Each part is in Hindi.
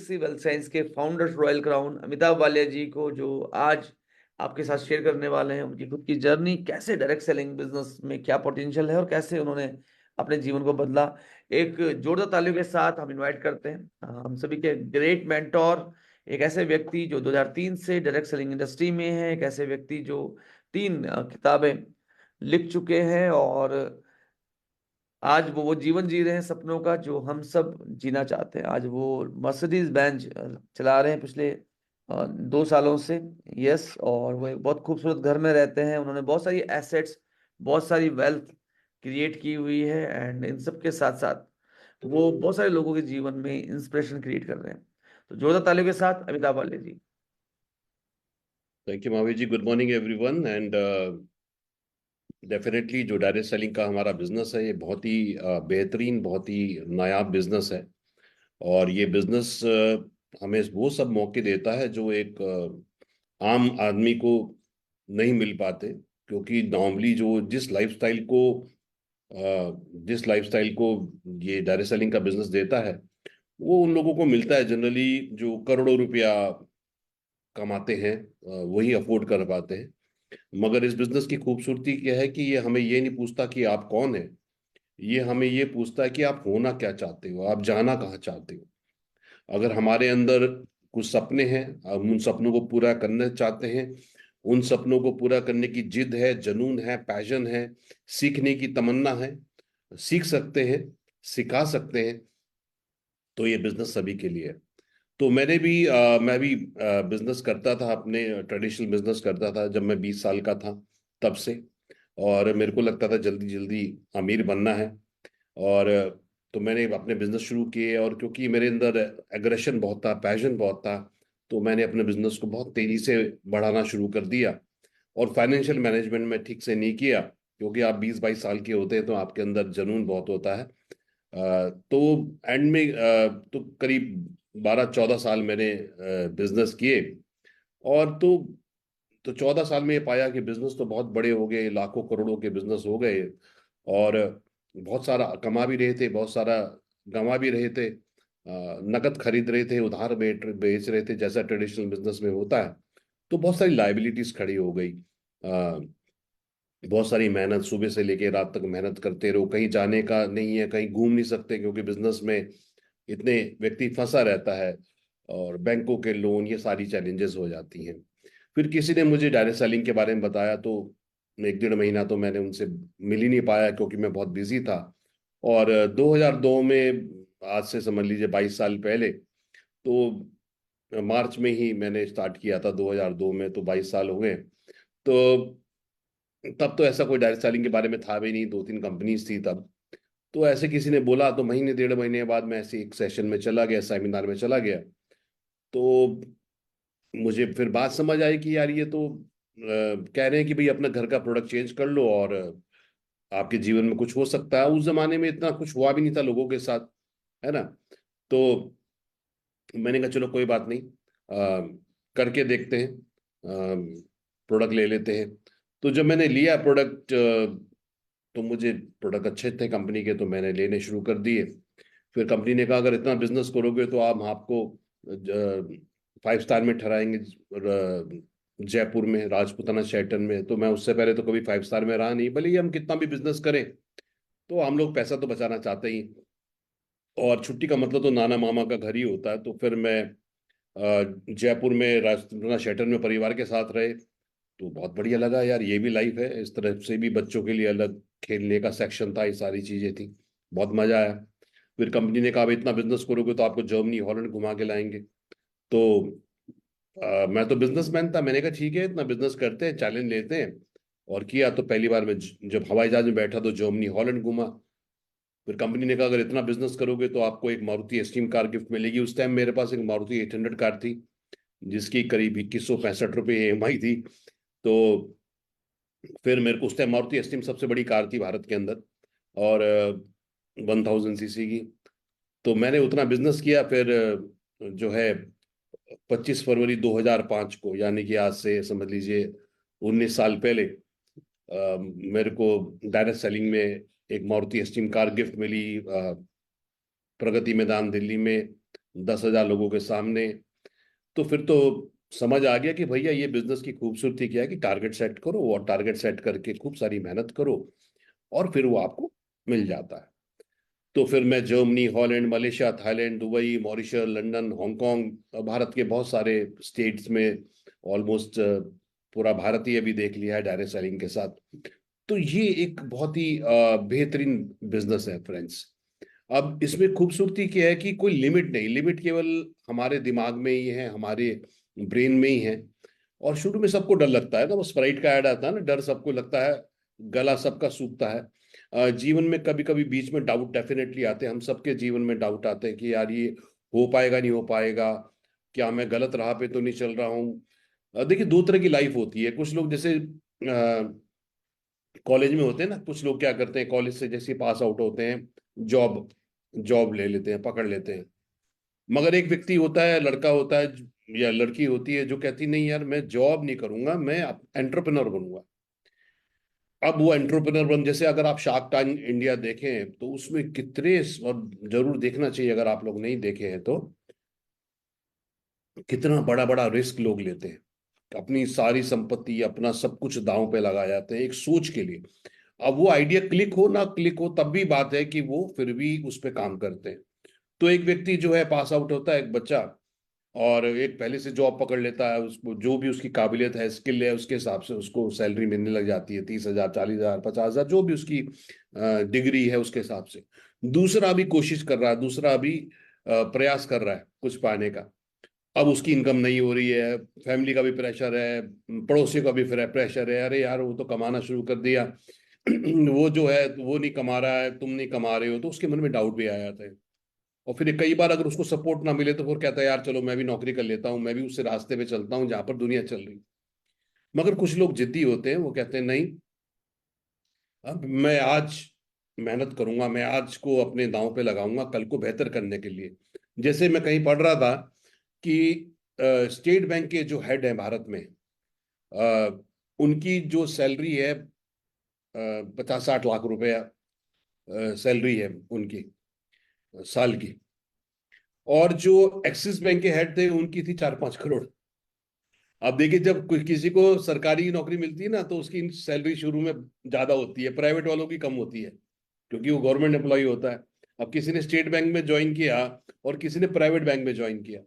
एबीसी वेल्थ साइंस के founders royal crown Amitabh Walia ji को, जो आज आपके साथ शेयर करने वाले हैं उनकी खुद की जर्नी, कैसे डायरेक्ट सेलिंग बिजनेस में क्या पोटेंशियल है और कैसे उन्होंने अपने जीवन को बदला। एक जोरदार तालियों के साथ हम इनवाइट करते हैं हम सभी के ग्रेट मेंटोर, एक ऐसे व्यक्ति जो 2003 से डायरेक्ट सेलिंग इंडस्ट्री में है, एक ऐसे व्यक्ति जो 3 किताबें लिख चुके हैं और आज वो जीवन जी रहे हैं सपनों का जो हम सब जीना चाहते हैं। आज वो मर्सिडीज बेंज चला रहे हैं पिछले 2 सालों से। यस, और वो एक बहुत खूबसूरत घर में रहते हैं। उन्होंने बहुत सारी एसेट्स, बहुत सारी वेल्थ क्रिएट की हुई है, एंड इन सब के साथ साथ वो बहुत सारे लोगों के जीवन में इंस्पिरेशन क्रिएट कर रहे हैं। तो जोरदार तालियों के साथ Amitabh Wale ji. Thank you Mahavir ji. Good morning everyone. And definitely जो डायरेक्ट सेलिंग का हमारा बिजनेस है, ये बहुत ही बेहतरीन, बहुत ही नायाब बिजनेस है। और ये बिजनेस हमें वो सब मौके देता है जो एक आम आदमी को नहीं मिल पाते। क्योंकि नॉर्मली जो जिस लाइफस्टाइल को ये डायरेक्ट सेलिंग का बिजनेस देता है, वो उन लोगों को मिलता है जनरली जो करोड़ों रुपया कमाते हैं, वही अफोर्ड कर पाते हैं। मगर इस बिजनेस की खूबसूरती क्या है कि ये हमें ये नहीं पूछता कि आप कौन है, ये हमें ये पूछता है कि आप होना क्या चाहते हो, आप जाना कहाँ चाहते हो। अगर हमारे अंदर कुछ सपने हैं, हम उन सपनों को पूरा करना चाहते हैं, उन सपनों को पूरा करने की जिद है, जुनून है, पैशन है, सीखने की तमन्ना है, सीख सकते हैं, सिखा सकते हैं, तो ये बिजनेस सभी के लिए है। तो मैं भी बिजनेस करता था, अपने ट्रेडिशनल बिजनेस करता था जब मैं 20 साल का था, तब से। और मेरे को लगता था जल्दी जल्दी अमीर बनना है। और तो मैंने अपने बिजनेस शुरू किए, और क्योंकि मेरे अंदर एग्रेशन बहुत था, पैशन बहुत था, तो मैंने अपने बिजनेस को बहुत तेजी से बढ़ाना शुरू कर दिया। और फाइनेंशियल मैनेजमेंट में ठीक से नहीं किया, क्योंकि आप 20-22 साल के होते हैं तो आपके अंदर जुनून बहुत होता है। तो एंड में तो करीब 12-14 साल मैंने बिजनेस किए। और तो 14 साल में ये पाया कि बिजनेस तो बहुत बड़े हो गए, लाखों करोड़ों के बिजनेस हो गए, और बहुत सारा कमा भी रहे थे, बहुत सारा गंवा भी रहे थे। नकद खरीद रहे थे, उधार बेच रहे थे, जैसा ट्रेडिशनल बिजनेस में होता है। तो बहुत सारी लाइबिलिटीज खड़ी हो गई। बहुत सारी मेहनत, सुबह से लेके रात तक मेहनत करते रहो, कहीं जाने का नहीं है, कहीं घूम नहीं सकते, क्योंकि बिजनेस में इतने व्यक्ति फंसा रहता है, और बैंकों के लोन, ये सारी चैलेंजेस हो जाती हैं। फिर किसी ने मुझे डायरेक्ट सेलिंग के बारे में बताया, तो 1-1.5 महीना तो मैंने उनसे मिल ही नहीं पाया, क्योंकि मैं बहुत बिजी था। और 2002 में, आज से समझ लीजिए 22 साल पहले, तो मार्च में ही मैंने स्टार्ट किया था 2002 में, तो 22 साल हो गए। तो तब तो ऐसा कोई डायरेक्ट सेलिंग के बारे में था भी नहीं, 2-3 कंपनीज थी तब। तो ऐसे किसी ने बोला, तो महीने 1.5 महीने बाद मैं ऐसे एक सेशन में चला गया, सेमिनार में चला गया। तो मुझे फिर बात समझ आई कि यार ये तो कह रहे हैं कि भाई अपना घर का प्रोडक्ट चेंज कर लो और आपके जीवन में कुछ हो सकता है। उस जमाने में इतना कुछ हुआ भी नहीं था लोगों के साथ, है ना। तो मैंने कहा चलो कोई बात नहीं, करके देखते हैं, प्रोडक्ट ले लेते हैं। तो जब मैंने लिया प्रोडक्ट, तो मुझे प्रोडक्ट अच्छे थे कंपनी के, तो मैंने लेने शुरू कर दिए। फिर कंपनी ने कहा अगर इतना बिजनेस करोगे तो आप आपको 5 स्टार में ठहराएंगे, जयपुर में राजपूताना शेल्टन में। तो मैं उससे पहले तो कभी 5 स्टार में रहा नहीं, भले ही हम कितना भी बिजनेस करें, तो हम लोग पैसा तो बचाना चाहते ही। और छुट्टी का मतलब तो नाना मामा का घर ही होता है। तो फिर मैं जयपुर में राजपूताना शेल्टन में परिवार के साथ रहे, तो बहुत बढ़िया लगा यार, ये भी लाइफ है। इस तरह से भी बच्चों के लिए अलग खेलने का सेक्शन था, ये सारी चीजें थी, बहुत मजा आया। फिर कंपनी ने कहा "अब इतना बिजनेस करोगे तो आपको जर्मनी हॉलैंड घुमा के लाएंगे"। तो मैं तो बिजनेसमैन था, मैंने कहा ठीक है, इतना बिजनेस करते हैं, चैलेंज लेते हैं। और किया। तो पहली बार मैं जब हवाई जहाज में बैठा तो जर्मनी हॉलैंड घूमा। फिर कंपनी ने कहा अगर इतना बिजनेस करोगे तो आपको एक मारुति एस्टीम कार गिफ्ट मिलेगी। उस टाइम मेरे पास एक मारुति 800 कार थी, जिसकी करीब 2165 रुपये EMI थी। तो फिर मेरे को उस टाइम मारुति एस्टीम सबसे बड़ी कार थी भारत के अंदर, और 1000 सीसी की। तो मैंने उतना बिजनेस किया। फिर जो है 25 फरवरी 2005 को, यानी कि आज से समझ लीजिए 19 साल पहले, मेरे को डायरेक्ट सेलिंग में एक मारुति एस्टीम कार गिफ्ट मिली, प्रगति मैदान दिल्ली में, 10,000 लोगों के सामने। तो फिर तो समझ आ गया कि भैया ये बिजनेस की खूबसूरती क्या है कि टारगेट सेट करो और टारगेट सेट करके खूब सारी मेहनत करो और फिर वो आपको मिल जाता है। तो फिर मैं Germany, Holland, Malaysia, Thailand, Dubai, Mauritius, London, Hong Kong, Bharat के बहुत सारे स्टेट्स में ऑलमोस्ट पूरा भारत ही अभी देख लिया है डायरेक्ट सेलिंग के साथ। तो ये एक बहुत ही बेहतरीन बिजनेस है फ्रेंड्स। अब इसमें खूबसूरती क्या है कि कोई लिमिट नहीं, लिमिट केवल हमारे दिमाग में ही है, हमारे ब्रेन में ही है। और शुरू में सबको डर लगता है ना, वो स्प्राइट का ऐड आता है ना, डर सबको लगता है, गला सबका सूखता है। जीवन में कभी कभी बीच में डाउट डेफिनेटली आते हैं, हम सबके जीवन में डाउट आते हैं कि यार ये हो पाएगा नहीं हो पाएगा, क्या मैं गलत राह पे तो नहीं चल रहा हूँ। देखिए दो तरह की लाइफ होती है। कुछ लोग जैसे कॉलेज में होते हैं ना, कुछ लोग क्या करते हैं, कॉलेज से जैसे पास आउट होते हैं, जॉब जॉब ले लेते हैं, पकड़ लेते हैं। मगर एक व्यक्ति होता है, लड़का होता है या लड़की होती है जो कहती नहीं यार मैं जॉब नहीं करूंगा, मैं एंटरप्रेन्योर बनूंगा। अब वो एंटरप्रेन्योर बन, जैसे अगर आप शार्क टैंक इंडिया देखें तो उसमें कितने, और जरूर देखना चाहिए अगर आप लोग नहीं देखे हैं तो, कितना बड़ा बड़ा रिस्क लोग लेते हैं, अपनी सारी संपत्ति अपना सब कुछ दांव पे लगा जाते हैं एक सोच के लिए। अब वो आइडिया क्लिक हो ना क्लिक हो तब भी बात है कि वो फिर भी उस पर काम करते हैं। तो एक व्यक्ति जो है पास आउट होता है, एक बच्चा, और एक पहले से जॉब पकड़ लेता है, उसको जो भी उसकी काबिलियत है, स्किल है, उसके हिसाब से उसको सैलरी मिलने लग जाती है, 30,000, 40,000, 50,000, जो भी उसकी डिग्री है उसके हिसाब से। दूसरा भी कोशिश कर रहा है, दूसरा भी प्रयास कर रहा है कुछ पाने का। अब उसकी इनकम नहीं हो रही है, फैमिली का भी प्रेशर है, पड़ोसी का भी प्रेशर है, अरे यार वो तो कमाना शुरू कर दिया, वो जो है वो नहीं कमा रहा है, तुम नहीं कमा रहे हो, तो उसके मन में डाउट भी आ जाता है। और फिर कई बार अगर उसको सपोर्ट ना मिले तो फिर कहता है यार चलो मैं भी नौकरी कर लेता हूँ, मैं भी उस रास्ते पे चलता हूँ जहां पर दुनिया चल रही। मगर कुछ लोग जिद्दी होते हैं, वो कहते हैं नहीं, अब मैं आज मेहनत करूंगा, मैं आज को अपने दांव पे लगाऊंगा कल को बेहतर करने के लिए। जैसे मैं कहीं पढ़ रहा था कि स्टेट बैंक के जो हेड हैं भारत में, उनकी जो सैलरी है 50-60 लाख रुपया सैलरी है उनकी साल की। और जो एक्सिस बैंक के हेड थे उनकी थी 4-5 करोड़। अब देखिए जब कोई किसी को सरकारी नौकरी मिलती है ना तो उसकी सैलरी शुरू में ज्यादा होती है, प्राइवेट वालों की कम होती है, क्योंकि वो गवर्नमेंट एम्प्लॉय होता है। अब किसी ने स्टेट बैंक में ज्वाइन किया और किसी ने प्राइवेट बैंक में ज्वाइन किया,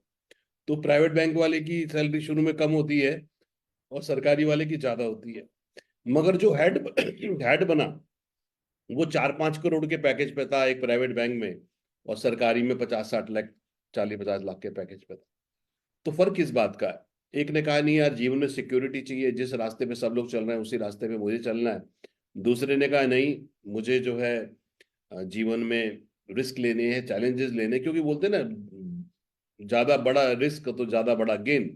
तो प्राइवेट बैंक वाले की सैलरी शुरू में कम होती है और सरकारी वाले की ज्यादा होती है। मगर जो हेड हेड बना वो 4-5 करोड़ के पैकेज पे था एक प्राइवेट बैंक में, और सरकारी में 50-60 लाख, 40-50 लाख के पैकेज पे था। तो फर्क किस बात का है? एक ने कहा नहीं यार जीवन में सिक्योरिटी चाहिए, जिस रास्ते पे सब लोग चल रहे हैं उसी रास्ते पे मुझे चलना है। दूसरे ने कहा नहीं, मुझे जो है जीवन में रिस्क लेने हैं, चैलेंजेस लेने, क्योंकि बोलते हैं ना ज्यादा बड़ा रिस्क तो ज्यादा बड़ा गेन।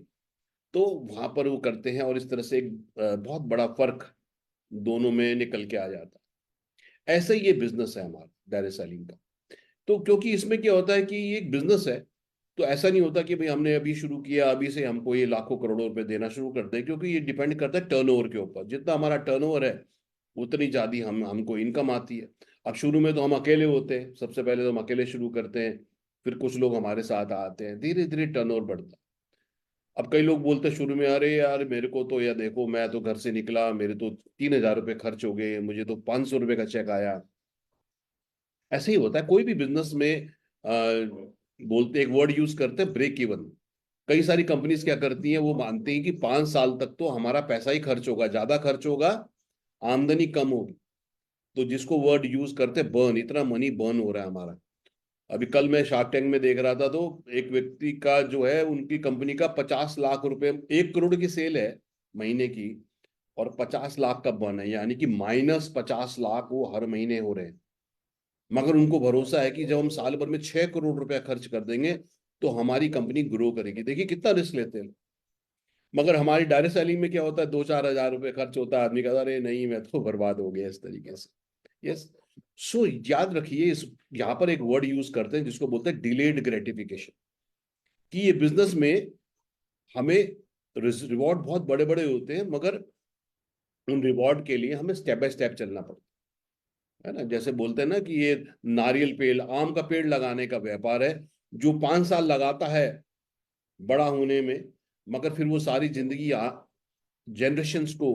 तो वहां पर वो करते हैं और इस तरह से एक बहुत बड़ा फर्क दोनों में निकल के आ जाता है। ऐसा ही ये बिजनेस है हमारा डायरेक्ट सेलिंग का। तो क्योंकि इसमें क्या होता है कि ये एक बिजनेस है, तो ऐसा नहीं होता कि भाई हमने अभी शुरू किया अभी से हमको ये लाखों करोड़ों रुपए देना शुरू कर दे, क्योंकि ये डिपेंड करता है टर्नओवर के ऊपर। जितना हमारा टर्नओवर है उतनी ज्यादा हमको इनकम आती है। अब शुरू में तो हम अकेले होते हैं, सबसे पहले तो हम अकेले शुरू करते हैं, फिर कुछ लोग हमारे साथ आते हैं, धीरे धीरे टर्नओवर बढ़ता है। अब कई लोग बोलते हैं शुरू में अरे यार मेरे को तो, या देखो मैं तो घर से निकला मेरे तो 3,000 रुपये खर्च हो गए, मुझे तो 500 रुपये का चेक आया। ऐसे ही होता है कोई भी बिजनेस में। बोलते एक वर्ड यूज करते हैं ब्रेक इवन। कई सारी कंपनीज क्या करती हैं, वो मानती हैं कि 5 साल तक तो हमारा पैसा ही खर्च होगा, ज्यादा खर्च होगा, आमदनी कम होगी। तो जिसको वर्ड यूज करते हैं बर्न, इतना मनी बर्न हो रहा है हमारा। अभी कल मैं शार्क टैंक में देख रहा था तो एक व्यक्ति का जो है उनकी कंपनी का 50 लाख रुपए, 1 करोड़ की सेल है महीने की, और 50 लाख का बर्न है, यानी कि -50 लाख वो हर महीने हो रहे हैं। मगर उनको भरोसा है कि जब हम साल भर में 6 करोड़ रुपया खर्च कर देंगे तो हमारी कंपनी ग्रो करेगी। देखिए कितना रिस्क लेते हैं। मगर हमारी डायरेक्ट सेलिंग में क्या होता है, 2-4 हज़ार रुपये खर्च होता है, आदमी कहता है अरे नहीं मैं तो बर्बाद हो गया इस तरीके से। यस। सो याद रखिए इस, यहाँ पर एक वर्ड यूज करते हैं जिसको बोलते हैं डिलेड ग्रेटिफिकेशन, कि ये बिजनेस में हमें रिवॉर्ड बहुत बड़े बड़े होते हैं, मगर उन रिवॉर्ड के लिए हमें स्टेप बाय स्टेप चलना पड़ता है ना। जैसे बोलते हैं ना कि ये नारियल पेड़, आम का पेड़ लगाने का व्यापार है, जो 5 साल लगाता है बड़ा होने में, मगर फिर वो सारी जिंदगी जनरेशन्स को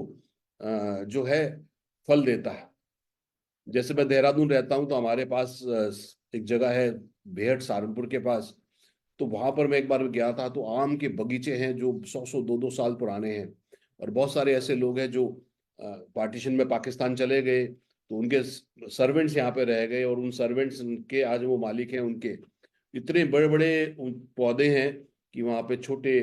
जो है फल देता है। जैसे मैं देहरादून रहता हूँ, तो हमारे पास एक जगह है बेहट सहारनपुर के पास। तो वहां पर मैं एक बार गया था, तो आम के बगीचे हैं जो 100 100 2 2 साल पुराने हैं। और बहुत सारे ऐसे लोग हैं जो पार्टीशन में पाकिस्तान चले गए, तो उनके सर्वेंट्स यहाँ पे रह गए, और उन सर्वेंट्स के आज वो मालिक हैं उनके। इतने बड़े बड़े पौधे हैं कि वहाँ पे छोटे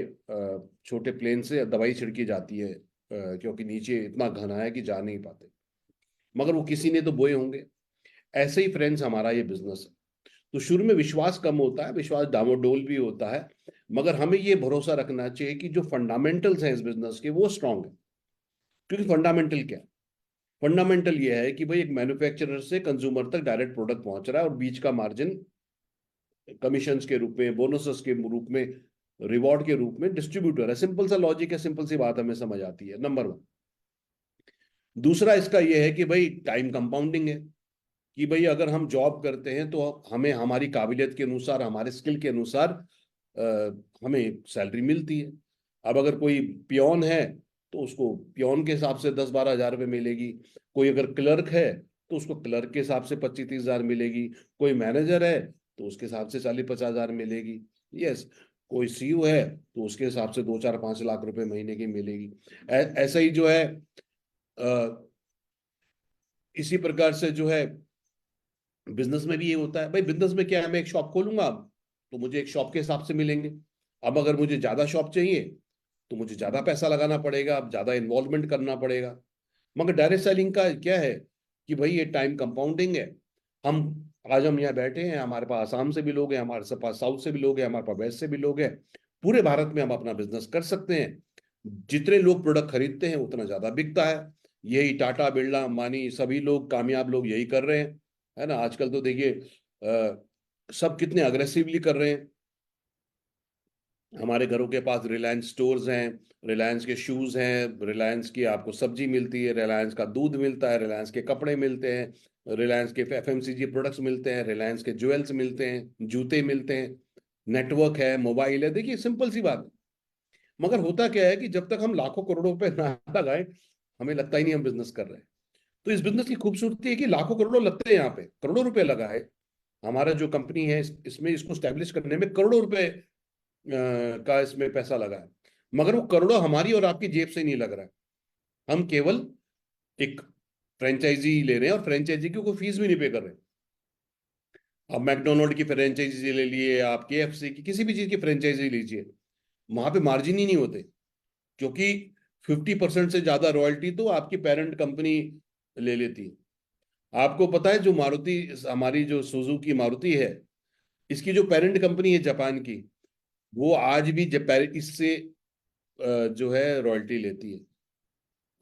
छोटे प्लेन से दवाई छिड़की जाती है, क्योंकि नीचे इतना घना है कि जा नहीं पाते, मगर वो किसी ने तो बोए होंगे। ऐसे ही फ्रेंड्स हमारा ये बिजनेस है। तो शुरू में विश्वास कम होता है, विश्वास डामाडोल भी होता है, मगर हमें ये भरोसा रखना चाहिए कि जो फंडामेंटल्स हैं इस बिजनेस के वो स्ट्रांग है। क्योंकि फंडामेंटल क्या है? फंडामेंटल ये है कि भाई एक मैन्युफैक्चरर से कंज्यूमर तक डायरेक्ट प्रोडक्ट पहुंच रहा है, और बीच का मार्जिन कमीशंस के रूप में, बोनसेस के रूप में, रिवॉर्ड के रूप में डिस्ट्रीब्यूटर है। सिंपल सा लॉजिक है, सिंपल सी बात हमें समझ आती है, नंबर वन। दूसरा इसका यह है कि भाई टाइम कंपाउंडिंग है, कि भाई अगर हम जॉब करते हैं तो हमें हमारी काबिलियत के अनुसार, हमारे स्किल के अनुसार हमें सैलरी मिलती है। अब अगर कोई पियोन है तो उसको पियोन के हिसाब से 10 12 हज़ार रुपये मिलेगी। कोई अगर क्लर्क है तो उसको क्लर्क के हिसाब से 25 30 हज़ार मिलेगी। कोई मैनेजर है तो उसके हिसाब से 40 50 हज़ार मिलेगी। यस। कोई सीईओ है तो उसके हिसाब से 2 4 5 लाख रुपए महीने की मिलेगी। ऐसा ही जो है, इसी प्रकार से जो है बिजनेस में भी ये होता है। भाई बिजनेस में क्या है, मैं एक शॉप खोलूंगा अब, तो मुझे एक शॉप के हिसाब से मिलेंगे। अब अगर मुझे ज्यादा शॉप चाहिए तो मुझे ज्यादा पैसा लगाना पड़ेगा, अब ज्यादा इन्वॉल्वमेंट करना पड़ेगा। मगर डायरेक्ट सेलिंग का क्या है कि भाई ये टाइम कंपाउंडिंग है। हम आज हम यहाँ बैठे हैं, हमारे पास आसाम से भी लोग हैं, हमारे पास साउथ से भी लोग हैं, हमारे पास वेस्ट से भी लोग हैं। पूरे भारत में हम अपना बिजनेस कर सकते हैं। जितने लोग प्रोडक्ट खरीदते हैं उतना ज्यादा बिकता है। यही टाटा बिरला अंबानी सभी लोग, कामयाब लोग यही कर रहे हैं, है ना। आजकल तो देखिए सब कितने अग्रेसिवली कर रहे हैं। हमारे घरों के पास रिलायंस स्टोर्स हैं, रिलायंस के शूज हैं, रिलायंस की आपको सब्जी मिलती है, रिलायंस का दूध मिलता है, रिलायंस के कपड़े मिलते हैं, रिलायंस के एफएमसीजी प्रोडक्ट्स मिलते हैं, रिलायंस के ज्वेल्स मिलते हैं, जूते मिलते हैं, नेटवर्क है, मोबाइल है। देखिए सिंपल सी बात है। मगर होता क्या है कि जब तक हम लाखों करोड़ों रुपए ना लगाए, हमें लगता ही नहीं हम बिजनेस कर रहे हैं। तो इस बिजनेस की खूबसूरती है कि लाखों करोड़ों लगते हैं, यहाँ पे करोड़ों रुपए लगा है। हमारा जो कंपनी है इसमें इसको स्टैब्लिश करने में करोड़ों रुपए का इसमें पैसा लगा है। मगर वो करोड़ों हमारी और आपकी जेब से नहीं लग रहा है। हम केवल एक फ्रेंचाइजी ले रहे हैं, और फ्रेंचाइजी की कोई फीस भी नहीं पे कर रहे। आप मैकडोनल्ड की फ्रेंचाइजी ले लिए, आप केएफसी की किसी भी चीज की फ्रेंचाइजी लीजिए, वहां पे मार्जिन ही नहीं होते। क्योंकि 50% से ज्यादा रॉयल्टी तो आपकी पेरेंट कंपनी ले लेती है। आपको पता है जो मारुति, हमारी जो सुजुकी मारुति है, इसकी जो पेरेंट कंपनी है जापान की, वो आज भी इससे जो है रॉयल्टी लेती है।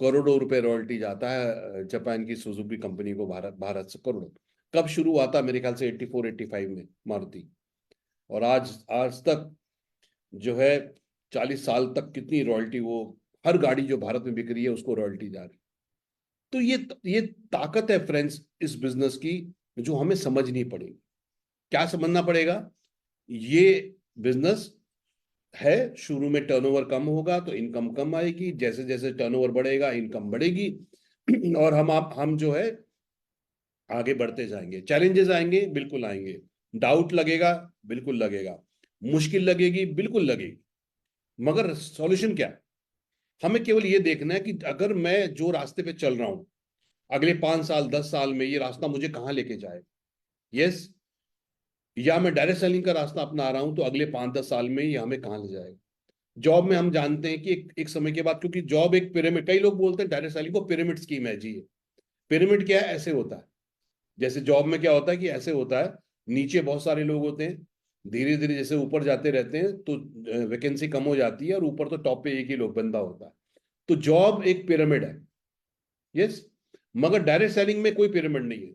करोड़ों रुपए रॉयल्टी जाता है जापान की सुजुकी कंपनी को, भारत भारत से करोड़ों। कब शुरू हुआ था? मेरे ख्याल से 84 85 में मारुति। और आज आज तक जो है 40 साल तक कितनी रॉयल्टी, वो हर गाड़ी जो भारत में बिक रही है उसको रॉयल्टी जा रही है। तो ये ताकत है फ्रेंड्स इस बिजनेस की, जो हमें समझनी पड़ेगी। क्या समझना पड़ेगा? ये बिजनेस है, शुरू में टर्नओवर कम होगा तो इनकम कम आएगी, जैसे जैसे टर्नओवर बढ़ेगा इनकम बढ़ेगी। और हम जो है आगे बढ़ते जाएंगे। चैलेंजेस आएंगे, बिल्कुल आएंगे। डाउट लगेगा, बिल्कुल लगेगा। मुश्किल लगेगी, बिल्कुल लगेगी। मगर सॉल्यूशन क्या है? हमें केवल ये देखना है कि अगर मैं जो रास्ते पे चल रहा हूं, अगले 5 साल 10 साल में ये रास्ता मुझे कहाँ लेके जाए। यस। या मैं डायरेक्ट सेलिंग का रास्ता अपना रहा हूं, तो अगले 5 10 साल में ये हमें कहाँ ले जाएगा। जॉब में हम जानते हैं कि एक समय के बाद, क्योंकि जॉब एक पिरामिड, कई लोग बोलते हैं डायरेक्ट सेलिंग को पिरामिड स्कीम है जी। पिरामिड क्या है? ऐसे होता है, जैसे जॉब में क्या होता है कि ऐसे होता है, नीचे बहुत सारे लोग होते हैं, धीरे धीरे जैसे ऊपर जाते रहते हैं तो वैकेंसी कम हो जाती है, और ऊपर तो टॉप पे एक ही लोग बंदा होता है। तो जॉब एक पिरामिड है। यस। मगर डायरेक्ट सेलिंग में कोई पिरामिड नहीं है,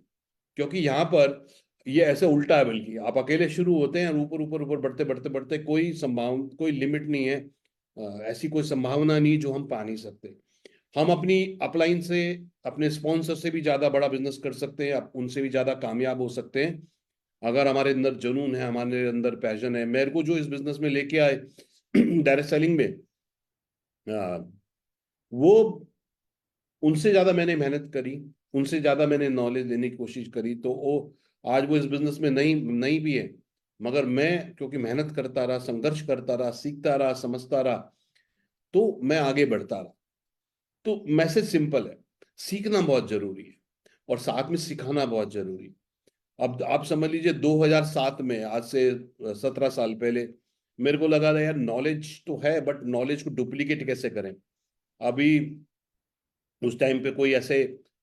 क्योंकि यहां पर ये ऐसे उल्टा है, बल्कि आप अकेले शुरू होते हैं और ऊपर ऊपर ऊपर बढ़ते बढ़ते बढ़ते, कोई संभावना, कोई लिमिट नहीं है। ऐसी कोई संभावना नहीं जो हम पा नहीं सकते। हम अपनी अपलाइन से, अपने स्पॉन्सर से भी ज्यादा बड़ा बिजनेस कर सकते हैं, उनसे भी ज्यादा कामयाब हो सकते हैं। अगर हमारे अंदर जुनून है, हमारे अंदर पैशन है, मेरे को जो इस बिजनेस में लेके आए डायरेक्ट सेलिंग में, आ, वो उनसे ज्यादा मैंने मेहनत करी, उनसे ज्यादा मैंने नॉलेज लेने की कोशिश करी, तो वो आज वो इस बिजनेस में नहीं नहीं भी है, मगर मैं क्योंकि मेहनत करता रहा, संघर्ष करता रहा, सीखता रहा, समझता रहा, तो मैं आगे बढ़ता रहा। तो मैसेज सिंपल है, सीखना बहुत जरूरी है और साथ में सिखाना बहुत जरूरी है। अब आप समझ लीजिए 2007 में, आज से 17 साल पहले, मेरे को लगा था यार नॉलेज तो है, बट नॉलेज को डुप्लीकेट कैसे करें। अभी उस टाइम पे कोई ऐसे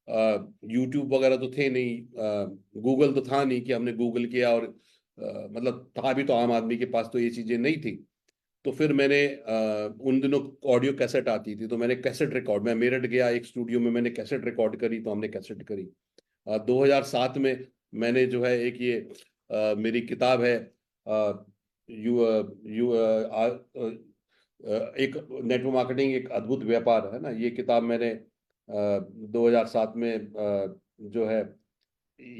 यूट्यूब वगैरह तो थे नहीं, गूगल तो था नहीं कि हमने गूगल किया और मतलब था भी तो आम आदमी के पास तो ये चीजें नहीं थी। तो फिर मैंने उन दिनों ऑडियो कैसेट आती थी, तो मैंने कैसेट रिकॉर्ड, मैं मेरठ गया एक स्टूडियो में, मैंने कैसेट रिकॉर्ड करी, तो हमने कैसेट करी। 2007 में मैंने जो है एक ये मेरी किताब है, यू यू एक नेटवर्क मार्केटिंग एक अद्भुत व्यापार है ना, ये किताब मैंने 2007 में जो है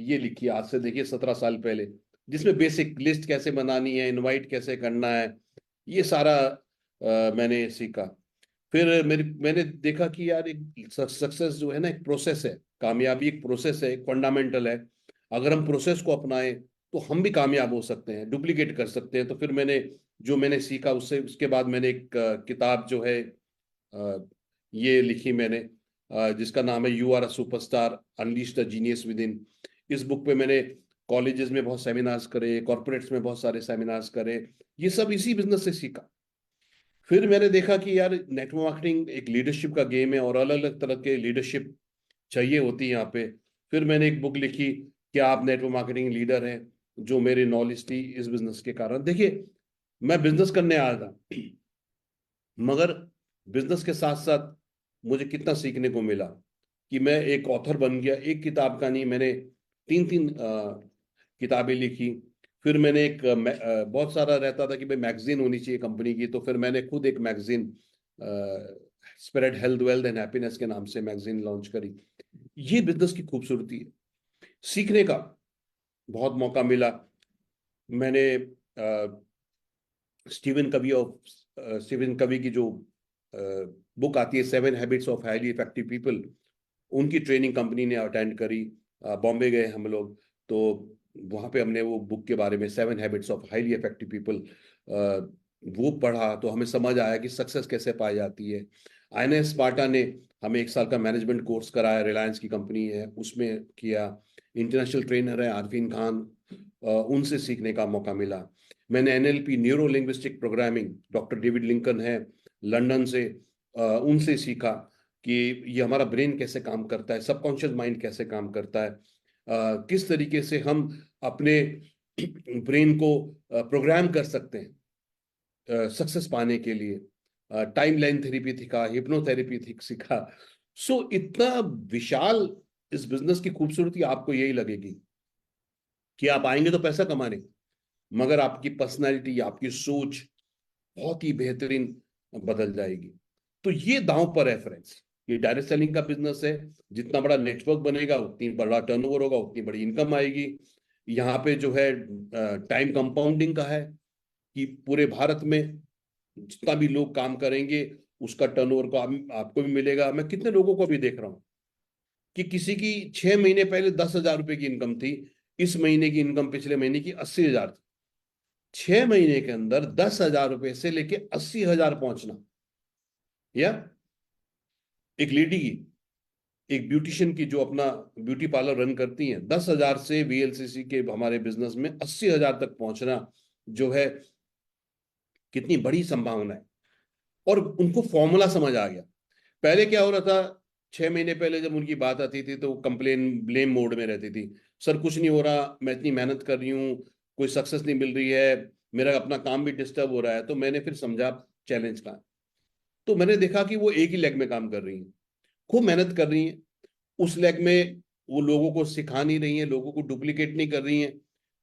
ये लिखी, आज से देखिए 17 साल पहले, जिसमें बेसिक लिस्ट कैसे बनानी है, इनवाइट कैसे करना है, ये सारा मैंने सीखा। फिर मैंने देखा कि यार एक सक्सेस जो है ना, एक प्रोसेस है, कामयाबी एक प्रोसेस है, एक फंडामेंटल है। अगर हम प्रोसेस को अपनाएं तो हम भी कामयाब हो सकते हैं, डुप्लीकेट कर सकते हैं। तो फिर मैंने जो मैंने सीखा उससे, उसके बाद मैंने एक किताब जो है ये लिखी मैंने, जिसका नाम है you are a superstar, unleash the genius within. इस बुक पे मैंने कॉलेजेस में बहुत सेमिनार्स करे, कॉर्पोरेट्स में बहुत सारे सेमिनार्स करे, ये सब इसी बिजनेस से सीखा। फिर मैंने देखा कि यार नेटवर्क मार्केटिंग एक लीडरशिप का गेम है और अलग अलग तरह के लीडरशिप चाहिए होती है यहाँ पे। फिर मैंने एक बुक लिखी, क्या आप नेटवर्क मार्केटिंग लीडर हैं, जो मेरी नॉलेज थी इस बिजनेस के कारण। देखिए, मैं बिजनेस करने आया था, मगर बिजनेस के साथ साथ मुझे कितना सीखने को मिला कि मैं एक ऑथर बन गया। एक किताब का नहीं, मैंने तीन तीन किताबें लिखी। फिर मैंने एक बहुत सारा रहता था कि भाई मैगजीन होनी चाहिए कंपनी की, तो फिर मैंने खुद एक magazine spread health wealth and happiness के नाम से मैगजीन लॉन्च करी। ये बिजनेस की खूबसूरती है, सीखने का बहुत मौका मिला। मैंने स्टीवन कवी ऑफ स्टीवन कवी की जो बुक आती है, 7 habits of highly effective people, उनकी ट्रेनिंग कंपनी ने अटेंड करी। बॉम्बे गए हम लोग, तो वहाँ पे हमने वो बुक के बारे में, 7 habits of highly effective people, वो पढ़ा, तो हमें समझ आया कि सक्सेस कैसे पाई जाती है। आईएनएस स्पार्टा ने हमें 1 साल का मैनेजमेंट कोर्स कराया, रिलायंस की कंपनी है उसमें किया। इंटरनेशनल ट्रेनर है आरफीन खान, उनसे सीखने का मौका मिला। मैंने NLP, neuro linguistic programming, doctor David Lincoln है लंदन से, उनसे सीखा कि ये हमारा ब्रेन कैसे काम करता है, सबकॉन्शियस माइंड कैसे काम करता है, किस तरीके से हम अपने ब्रेन को प्रोग्राम कर सकते हैं सक्सेस पाने के लिए। टाइम लाइन थेरेपी सीखा, हिप्नोथेरेपी सीखा। सो इतना विशाल इस बिजनेस की खूबसूरती आपको यही लगेगी कि आप आएंगे तो पैसा कमाने, मगर आपकी पर्सनालिटी, आपकी सोच बहुत ही बेहतरीन बदल जाएगी। तो ये दांव पर है फ्रेंड्स, ये डायरेक्ट सेलिंग का बिजनेस है। जितना बड़ा नेटवर्क बनेगा उतनी बड़ा टर्नओवर होगा, उतनी बड़ी इनकम आएगी। यहाँ पे जो है टाइम कंपाउंडिंग का है कि पूरे भारत में जितना भी लोग काम करेंगे उसका टर्नओवर को आपको भी मिलेगा। मैं कितने लोगों को भी देख रहा हूँ कि किसी की 6 महीने पहले 10,000 रुपए की इनकम थी, इस महीने की इनकम पिछले महीने की 80,000 थी। 6 महीने के अंदर 10,000 रुपए से लेके 80,000 पहुंचना। या एक लेडी की, एक ब्यूटिशियन की जो अपना ब्यूटी पार्लर रन करती हैं, 10,000 से वीएलसीसी के हमारे बिजनेस में 80,000 तक पहुंचना, जो है कितनी बड़ी संभावना है। और उनको फॉर्मूला समझ आ गया। पहले क्या हो रहा था, 6 महीने पहले जब उनकी बात आती थी तो कंप्लेन ब्लेम मोड में रहती थी, सर कुछ नहीं हो रहा, मैं इतनी मेहनत कर रही हूँ, कोई सक्सेस नहीं मिल रही है, मेरा अपना काम भी डिस्टर्ब हो रहा है। तो मैंने फिर समझा चैलेंज का, तो मैंने देखा कि वो एक ही लेग में काम कर रही हैं, खूब मेहनत कर रही हैं उस लेग में। वो लोगों को सिखा नहीं रही हैं, लोगों को डुप्लीकेट नहीं कर रही हैं।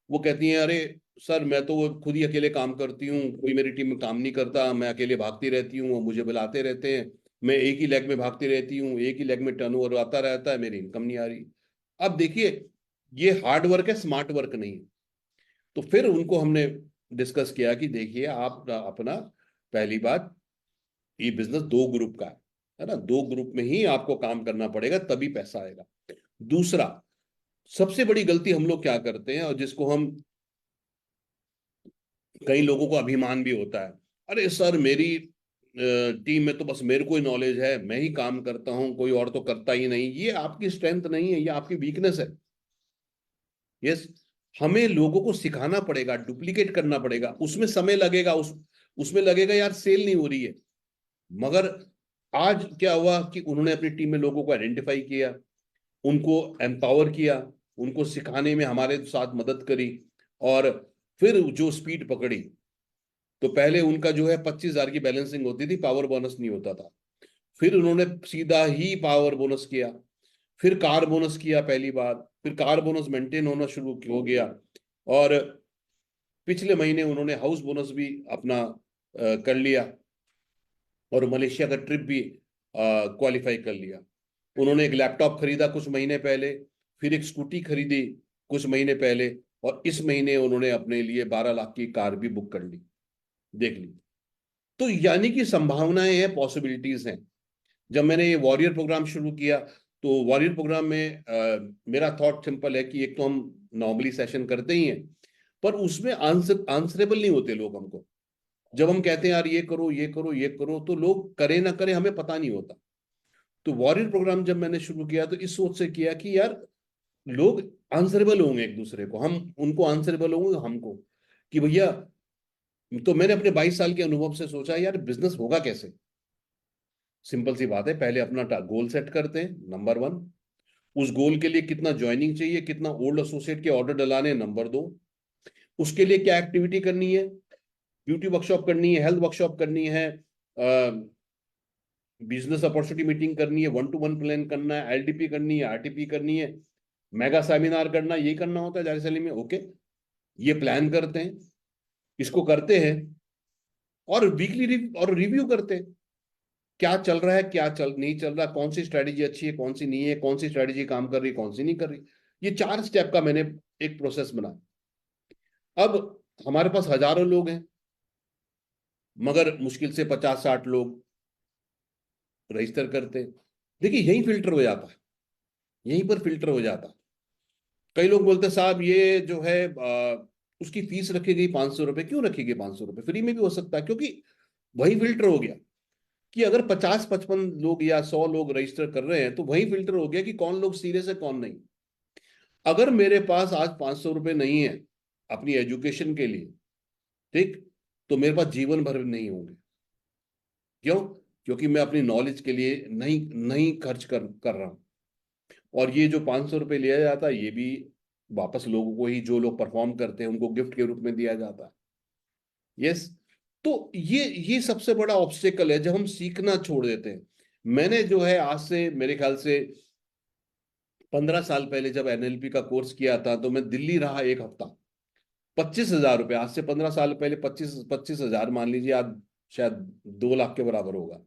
वो कहती हैं अरे सर मैं तो खुद ही अकेले काम करती हूँ, कोई मेरी टीम में काम नहीं करता, मैं अकेले भागती रहती हूँ, वो मुझे बुलाते रहते हैं, मैं एक ही लेग में भागती रहती हूँ, एक ही लेग में टर्नओवर आता रहता है, मेरी इनकम नहीं आ रही। अब देखिए, ये हार्ड वर्क है, स्मार्ट वर्क नहीं है। तो फिर उनको हमने डिस्कस किया कि देखिए आप अपना, पहली बात, ये बिजनेस दो ग्रुप का है ना, दो ग्रुप में ही आपको काम करना पड़ेगा तभी पैसा आएगा। दूसरा, सबसे बड़ी गलती हम लोग क्या करते हैं, और जिसको हम, कई लोगों को अभिमान भी होता है, अरे सर मेरी टीम में तो बस मेरे को ही नॉलेज है, मैं ही काम करता हूं, कोई और तो करता ही नहीं। ये आपकी स्ट्रेंथ नहीं है, ये आपकी वीकनेस है। यस, हमें लोगों को सिखाना पड़ेगा, डुप्लीकेट करना पड़ेगा, उसमें समय लगेगा, उसमें लगेगा यार सेल नहीं हो रही है। मगर आज क्या हुआ कि उन्होंने अपनी टीम में लोगों को आइडेंटिफाई किया, उनको एम्पावर किया, उनको सिखाने में हमारे साथ मदद करी, और फिर जो स्पीड पकड़ी, तो पहले उनका जो है 25,000 की बैलेंसिंग होती थी, पावर बोनस नहीं होता था। फिर उन्होंने सीधा ही पावर बोनस किया, फिर कार बोनस किया पहली बार, फिर कार बोनस मेंटेन होना शुरू हो गया, और पिछले महीने उन्होंने हाउस बोनस भी अपना कर लिया, और मलेशिया का ट्रिप भी क्वालिफाई कर लिया। उन्होंने एक लैपटॉप खरीदा कुछ महीने पहले, फिर एक स्कूटी खरीदी कुछ महीने पहले, और इस महीने उन्होंने अपने लिए 12 लाख की कार भी बुक कर ली, देख ली। तो यानी कि संभावनाएं हैं, पॉसिबिलिटीज हैं। जब मैंने ये वॉरियर प्रोग्राम शुरू किया, तो वॉरियर प्रोग्राम में मेरा थॉट सिंपल है कि एक तो हम नॉर्मली सेशन करते ही हैं, पर उसमें आंसरेबल नहीं होते लोग हमको। जब हम कहते हैं यार ये करो ये करो ये करो, तो लोग करें ना करें हमें पता नहीं होता। तो वॉरियर प्रोग्राम जब मैंने शुरू किया तो इस सोच से किया कि यार लोग आंसरेबल होंगे एक दूसरे को, हम उनको आंसरेबल होंगे हमको, कि भैया। तो मैंने अपने 22 साल के अनुभव से सोचा यार बिजनेस होगा कैसे। सिंपल सी बात है, पहले अपना गोल सेट करते हैं, नंबर 1। उस गोल के लिए कितना ज्वाइनिंग चाहिए, कितना ओल्ड एसोसिएट के ऑर्डर डलाने हैं, नंबर 2। उसके लिए क्या एक्टिविटी करनी है, ब्यूटी वर्कशॉप करनी है, हेल्थ वर्कशॉप करनी है, बिजनेस अपॉर्चुनिटी मीटिंग करनी है, 1-to-1 प्लान करना है, एलडीपी करनी है, आरटीपी करनी है, मेगा सेमिनार करना, ये करना होता है जारी सैलरी में। ओके, ये प्लान करते हैं, इसको करते हैं, और वीकली और रिव्यू करते हैं, क्या चल रहा है, क्या चल नहीं चल रहा, कौन सी स्ट्रेटेजी अच्छी है, कौन सी नहीं है, कौन सी स्ट्रेटेजी काम कर रही है, कौन सी नहीं कर रही। ये 4 स्टेप का मैंने एक प्रोसेस बना। अब हमारे पास हजारों लोग हैं, मगर मुश्किल से 50-60 लोग रजिस्टर करते हैं। देखिए यही फिल्टर हो जाता है, यहीं पर फिल्टर हो जाता है। कई लोग बोलते हैं साहब ये जो है उसकी फीस रखी गई 500 रुपए, क्यों रखी गई 500 रुपए, फ्री में भी हो सकता है, क्योंकि वही फिल्टर हो गया कि अगर 50-55 लोग या 100 लोग रजिस्टर कर रहे हैं, तो वही फिल्टर हो गया कि कौन लोग सीरियस है कौन नहीं। अगर मेरे पास आज 500 रुपए नहीं है अपनी एजुकेशन के लिए, ठीक, तो मेरे पास जीवन भर नहीं होंगे। क्यों? क्योंकि मैं अपनी नॉलेज के लिए नहीं नहीं खर्च कर रहा हूं। और ये जो 500 रुपये लिया जाता है, ये भी वापस लोगों को ही, जो लोग परफॉर्म करते हैं उनको गिफ्ट के रूप में दिया जाता है। यस। तो ये सबसे बड़ा ऑब्स्टेकल है जब हम सीखना छोड़ देते हैं। मैंने जो है आज से मेरे ख्याल से 15 साल पहले जब एनएलपी का कोर्स किया था, तो मैं दिल्ली रहा एक हफ्ता। 25,000 रुपये, आज से 15 साल पहले 25,000 मान लीजिए, आज शायद 2 लाख के बराबर होगा,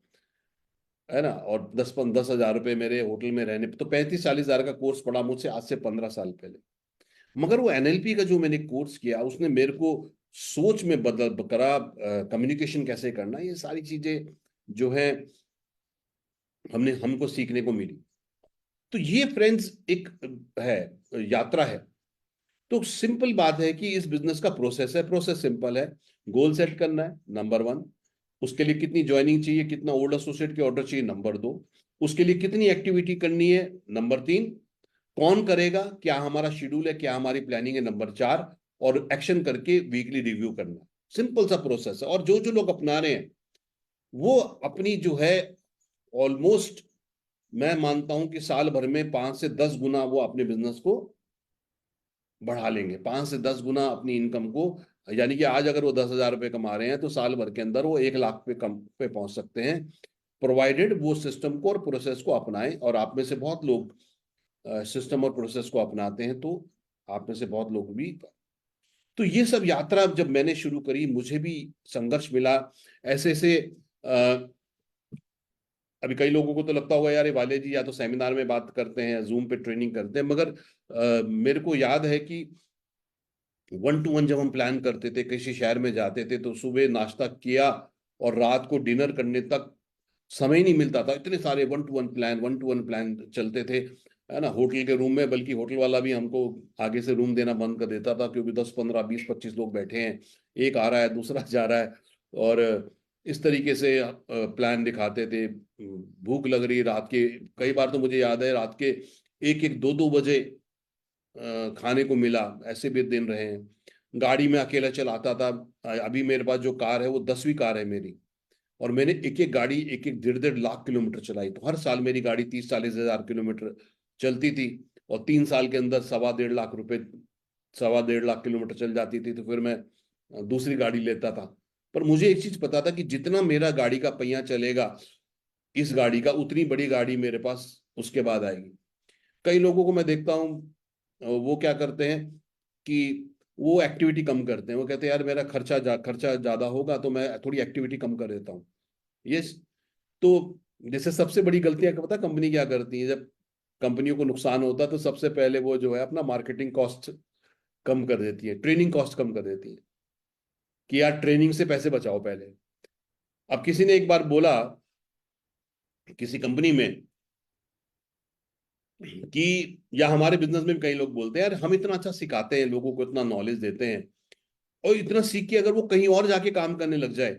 है ना। और 10-10 हजार रुपये मेरे होटल में रहने पे, तो 35-40 हजार का कोर्स पड़ा मुझसे आज से 15 साल पहले। मगर वो एनएलपी का जो मैंने कोर्स किया, उसने मेरे को सोच में बदल करा, कम्युनिकेशन कैसे करना, ये सारी चीजें जो है हमको सीखने को मिली। तो ये फ्रेंड्स एक है, यात्रा है। तो सिंपल बात है कि इस बिजनेस का प्रोसेस है, प्रोसेस सिंपल है। गोल सेट करना है, नंबर 1। उसके लिए कितनी ज्वाइनिंग चाहिए, कितना ओल्ड एसोसिएट के ऑर्डर चाहिए, नंबर 2। उसके लिए कितनी एक्टिविटी करनी है, नंबर 3। कौन करेगा, क्या हमारा शेड्यूल है, क्या हमारी प्लानिंग है, नंबर 4। और एक्शन करके वीकली रिव्यू करना। सिंपल सा प्रोसेस है, और जो जो लोग अपना रहे हैं वो अपनी जो है ऑलमोस्ट, मैं मानता हूं कि साल भर में 5 से 10 गुना वो अपने बिजनेस को बढ़ा लेंगे, 5 से 10 गुना अपनी इनकम को। यानी कि आज अगर वो 10,000 रुपये कमा रहे हैं, तो साल भर के अंदर वो 1 लाख पे कम पे पहुंच सकते हैं, प्रोवाइडेड वो सिस्टम को और प्रोसेस को अपनाएं। और आप में से बहुत लोग सिस्टम और प्रोसेस को अपनाते हैं, तो आप में से बहुत लोग भी। तो ये सब यात्रा जब मैंने शुरू करी, मुझे भी संघर्ष मिला। ऐसे ऐसे अभी कई लोगों को तो लगता होगा यार ये वाले जी या तो सेमिनार में बात करते हैं, जूम पे ट्रेनिंग करते हैं, मगर मेरे को याद है कि वन टू वन जब हम प्लान करते थे, किसी शहर में जाते थे, तो सुबह नाश्ता किया और रात को डिनर करने तक समय नहीं मिलता था। इतने सारे वन टू वन प्लान चलते थे, है ना, होटल के रूम में। बल्कि होटल वाला भी हमको आगे से रूम देना बंद कर देता था, क्योंकि 10 15 20 25 लोग बैठे हैं, एक आ रहा है दूसरा जा रहा है। और इस तरीके से प्लान दिखाते थे। भूख लग रही रात के, कई बार तो मुझे याद है रात के 1 1 2 2 बजे खाने को मिला, ऐसे भी दिन रहे हैं। गाड़ी में अकेला चलाता था। अभी मेरे पास जो कार है वो 10वीं कार है मेरी, और मैंने एक एक गाड़ी 1 1 1.5 1.5 लाख किलोमीटर चलाई। तो हर साल मेरी गाड़ी 30 40 हजार किलोमीटर चलती थी, और 3 साल के अंदर 1.25 लाख रुपए, 1.25 लाख किलोमीटर चल जाती थी। तो फिर मैं दूसरी गाड़ी लेता था। पर मुझे एक चीज पता था कि जितना मेरा गाड़ी का पहिया चलेगा इस गाड़ी का, उतनी बड़ी गाड़ी मेरे पास उसके बाद आएगी। कई लोगों को मैं देखता हूँ, वो क्या करते हैं कि वो एक्टिविटी कम करते हैं। वो कहते हैं यार मेरा खर्चा ज्यादा होगा, तो मैं थोड़ी एक्टिविटी कम कर देता हूँ। यस। तो जैसे सबसे बड़ी गलतियां क्या पता कंपनी क्या करती है, जब कंपनियों को नुकसान होता है तो सबसे पहले वो जो है अपना मार्केटिंग कॉस्ट कम कर देती है, ट्रेनिंग कॉस्ट कम कर देती है, कि यार ट्रेनिंग से पैसे बचाओ पहले। अब किसी ने एक बार बोला किसी कंपनी में कि, या हमारे बिजनेस में भी कई लोग बोलते हैं यार हम इतना अच्छा सिखाते हैं, लोगों को इतना नॉलेज देते हैं, और इतना सीख के अगर वो कहीं और जाके काम करने लग जाए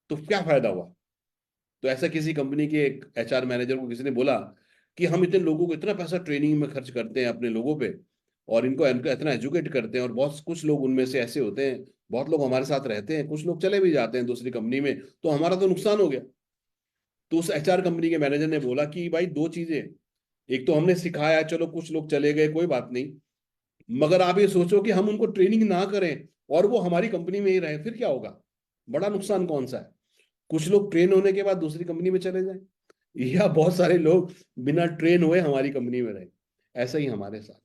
तो क्या फायदा हुआ। तो ऐसा किसी कंपनी के एक एचआर मैनेजर को किसी ने बोला कि हम इतने लोगों को इतना पैसा ट्रेनिंग में खर्च करते हैं अपने लोगों पे, और इनको इनको इतना एजुकेट करते हैं, और बहुत कुछ लोग उनमें से ऐसे होते हैं, बहुत लोग हमारे साथ रहते हैं, कुछ लोग चले भी जाते हैं दूसरी कंपनी में, तो हमारा तो नुकसान हो गया। तो उस एचआर कंपनी के मैनेजर ने बोला कि भाई दो चीजें, एक तो हमने सिखाया, चलो कुछ लोग चले गए कोई बात नहीं, मगर आप ये सोचो कि हम उनको ट्रेनिंग ना करें और वो हमारी कंपनी में ही रहे, फिर क्या होगा। बड़ा नुकसान कौन सा है। कुछ लोग ट्रेन होने के बाद दूसरी कंपनी में चले जाएं, या बहुत सारे लोग बिना ट्रेन हुए हमारी कंपनी में रहे। ऐसा ही हमारे साथ।